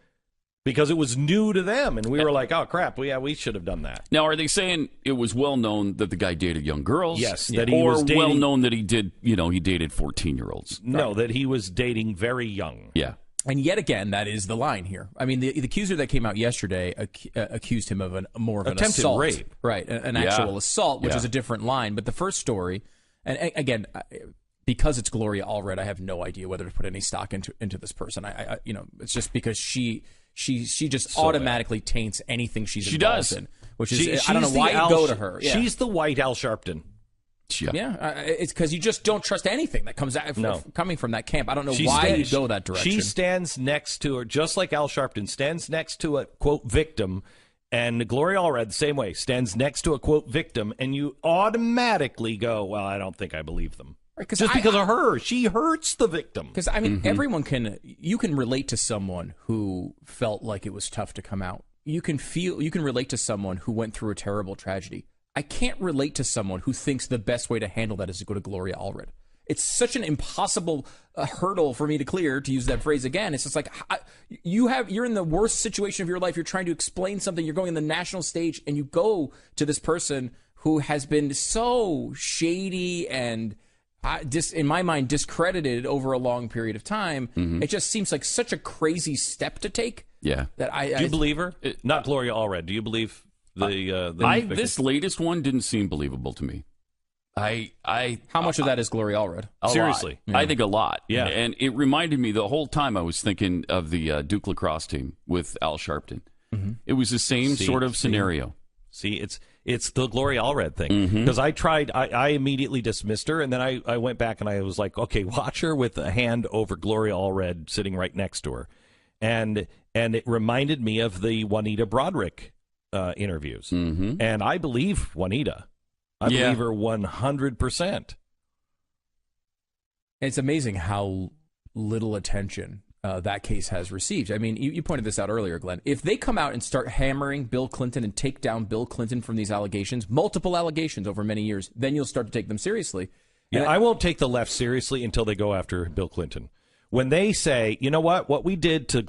because it was new to them. And we were like, oh, crap. Well, we should have done that. Now, are they saying it was well known that the guy dated young girls? Yes. That he was dating, well known that he did, he dated 14-year-olds? No, that he was dating very young. Yeah. And yet again, that is the line here. The accuser that came out yesterday accused him of more of an attempted assault. rape. Right, an actual assault, which is a different line. But the first story, and again, because it's Gloria Allred, I have no idea whether to put any stock into this person. I it's just because she just automatically taints anything she's involved in. Which is I don't know why you go to her. Yeah. She's the white Al Sharpton. It's because you just don't trust anything that comes out coming from that camp. I don't know why you go that direction. She stands next to her, just like Al Sharpton stands next to a quote victim, and Gloria Allred the same way stands next to a quote victim, and you automatically go, well, I don't think I believe them. Just because of her, she hurts the victim. Because everyone can relate to someone who felt like it was tough to come out. You can relate to someone who went through a terrible tragedy. I can't relate to someone who thinks the best way to handle that is to go to Gloria Allred. It's such an impossible hurdle for me to clear, to use that phrase again. It's just like you're in the worst situation of your life. You're trying to explain something. You're going on the national stage, and you go to this person who has been so shady and in my mind, discredited over a long period of time. It just seems like such a crazy step to take. Yeah. Do you believe her? Not Gloria Allred. Do you believe this latest one didn't seem believable to me. How much of that is Gloria Allred? Seriously. Yeah. I think a lot. Yeah. And it reminded me the whole time I was thinking of the Duke lacrosse team with Al Sharpton. It was the same sort of scenario. See, it's the Gloria Allred thing. Because I immediately dismissed her, and then I went back and I was like, okay, watch her with a hand over Gloria Allred sitting right next to her. And it reminded me of the Juanita Broderick interviews. And I believe Juanita. I believe her 100%. It's amazing how little attention that case has received. You pointed this out earlier, Glenn. If they come out and start hammering Bill Clinton and take down Bill Clinton from these allegations, multiple allegations over many years, then you'll start to take them seriously. Yeah, I won't take the left seriously until they go after Bill Clinton. When they say, you know what we did to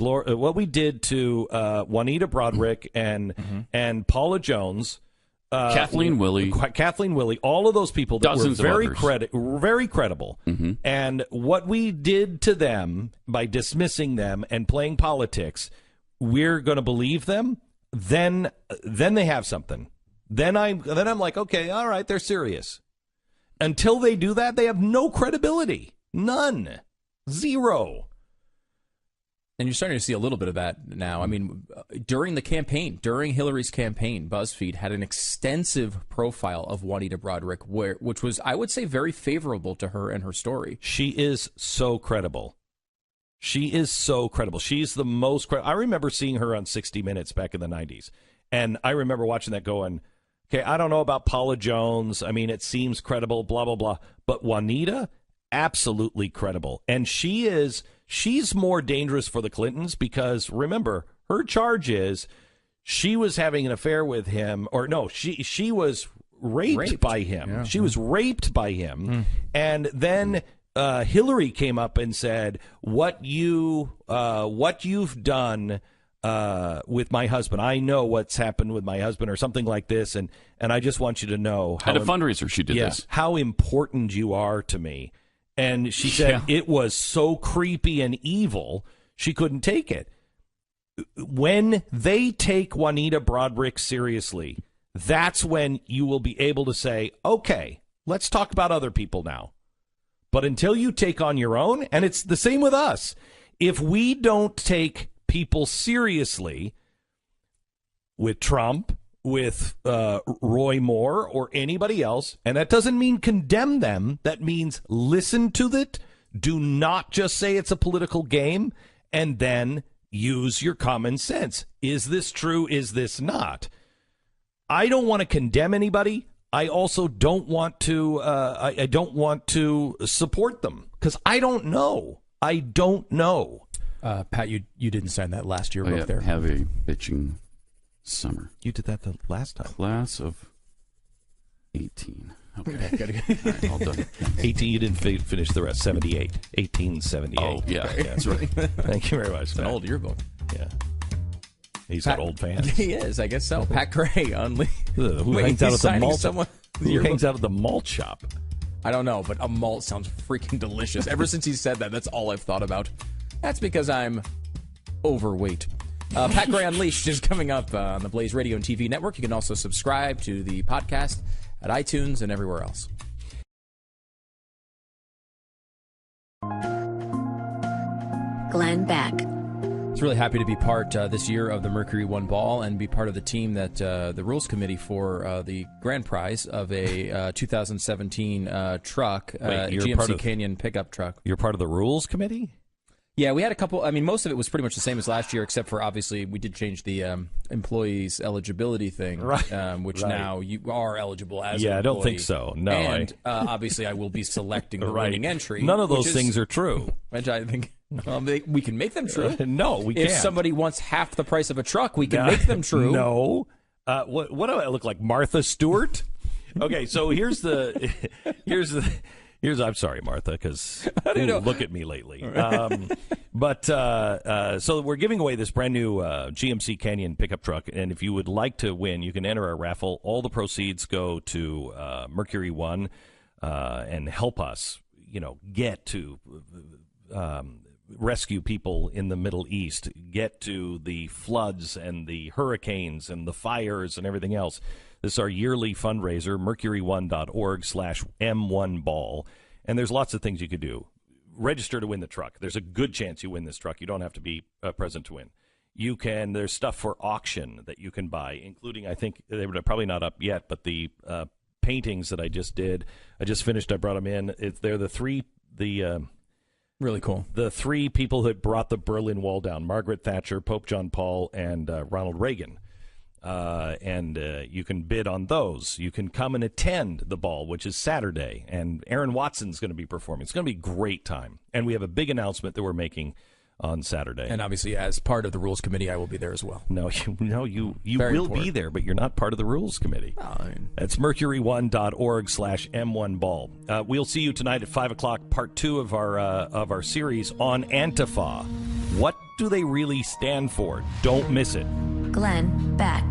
Juanita Broderick and Paula Jones, Kathleen Willey, all of those people that Dozens were very credible, and what we did to them by dismissing them and playing politics, we're going to believe them. Then they have something. Then I'm like, okay, all right, they're serious. Until they do that, they have no credibility, none. Zero. And you're starting to see a little bit of that now. During Hillary's campaign, BuzzFeed had an extensive profile of Juanita Broderick, which was, I would say, very favorable to her and her story. She is so credible. She is so credible. She's the most credible. I remember seeing her on 60 Minutes back in the 90s. And I remember watching that going, okay, I don't know about Paula Jones. I mean, it seems credible, blah, blah, blah. But Juanita, absolutely credible. And she's more dangerous for the Clintons because, remember, her charge is she was having an affair with him. Or no, she was raped by him. Yeah. She was raped by him. And then Hillary came up and said, what you've done with my husband. I know what's happened with my husband or something like this. And I just want you to know. At a fundraiser, she did this. How important you are to me. And she said it was so creepy and evil, she couldn't take it. When they take Juanita Broaddrick seriously, that's when you will be able to say, okay, let's talk about other people now. But until you take on your own, and it's the same with us, if we don't take people seriously with Trump, with Roy Moore or anybody else, and that doesn't mean condemn them. That means listen to it. Do not just say it's a political game, and then use your common sense. Is this true? Is this not? I don't want to condemn anybody. I also don't want to. I don't want to support them because I don't know. I don't know. Pat, you didn't sign that last year book there. Have a bitching summer. You did that the last time. Class of 18. Okay. All right, all done. 18, you didn't finish the rest. 78. 1878. Oh, yeah. Okay, that's right. Thank you very much. It's an old yearbook. Yeah. He's got old fans. He is, I guess so. Pat Gray on who hangs out at the malt. Who hangs out at the malt shop? I don't know, but a malt sounds freaking delicious. Ever since he said that, that's all I've thought about. That's because I'm overweight. Pat Gray Unleashed is coming up on the Blaze Radio and TV network. You can also subscribe to the podcast at iTunes and everywhere else. Glenn Beck. It's really happy to be part this year of the Mercury One Ball and be part of the team that the rules committee for the grand prize of a 2017 truck, GMC Canyon pickup truck. You're part of the rules committee? Yeah, we had a couple. I mean, most of it was pretty much the same as last year, except for obviously we did change the employees eligibility thing, right? Which now you are eligible as an employee. I don't think so. No, and obviously I will be selecting the winning entry. None of those things are true. Which I think we can make them true. No, we can't. If somebody wants half the price of a truck, we can make them true. No. What do I look like, Martha Stewart? Okay, so here's I'm sorry, Martha, because look at me lately. So we're giving away this brand new GMC Canyon pickup truck, and if you would like to win, you can enter our raffle. All the proceeds go to Mercury One and help us, get to rescue people in the Middle East, get to the floods and the hurricanes and the fires and everything else. This is our yearly fundraiser, mercury1.org/M1ball. And there's lots of things you could do. Register to win the truck. There's a good chance you win this truck. You don't have to be present to win. There's stuff for auction that you can buy, including, I think, they're probably not up yet, but the paintings that I just did. I just finished. I brought them in. They're really cool. The three people that brought the Berlin Wall down: Margaret Thatcher, Pope John Paul, and Ronald Reagan. And you can bid on those. You can come and attend the ball, which is Saturday, and Aaron Watson's going to be performing. It's going to be a great time, and we have a big announcement that we're making on Saturday. And obviously, as part of the rules committee, I will be there as well. No, you will be there, but you're not part of the rules committee. That's mercury1.org/M1ball. We'll see you tonight at 5:00, part 2 of our series on Antifa. What do they really stand for? Don't miss it. Glenn Beck.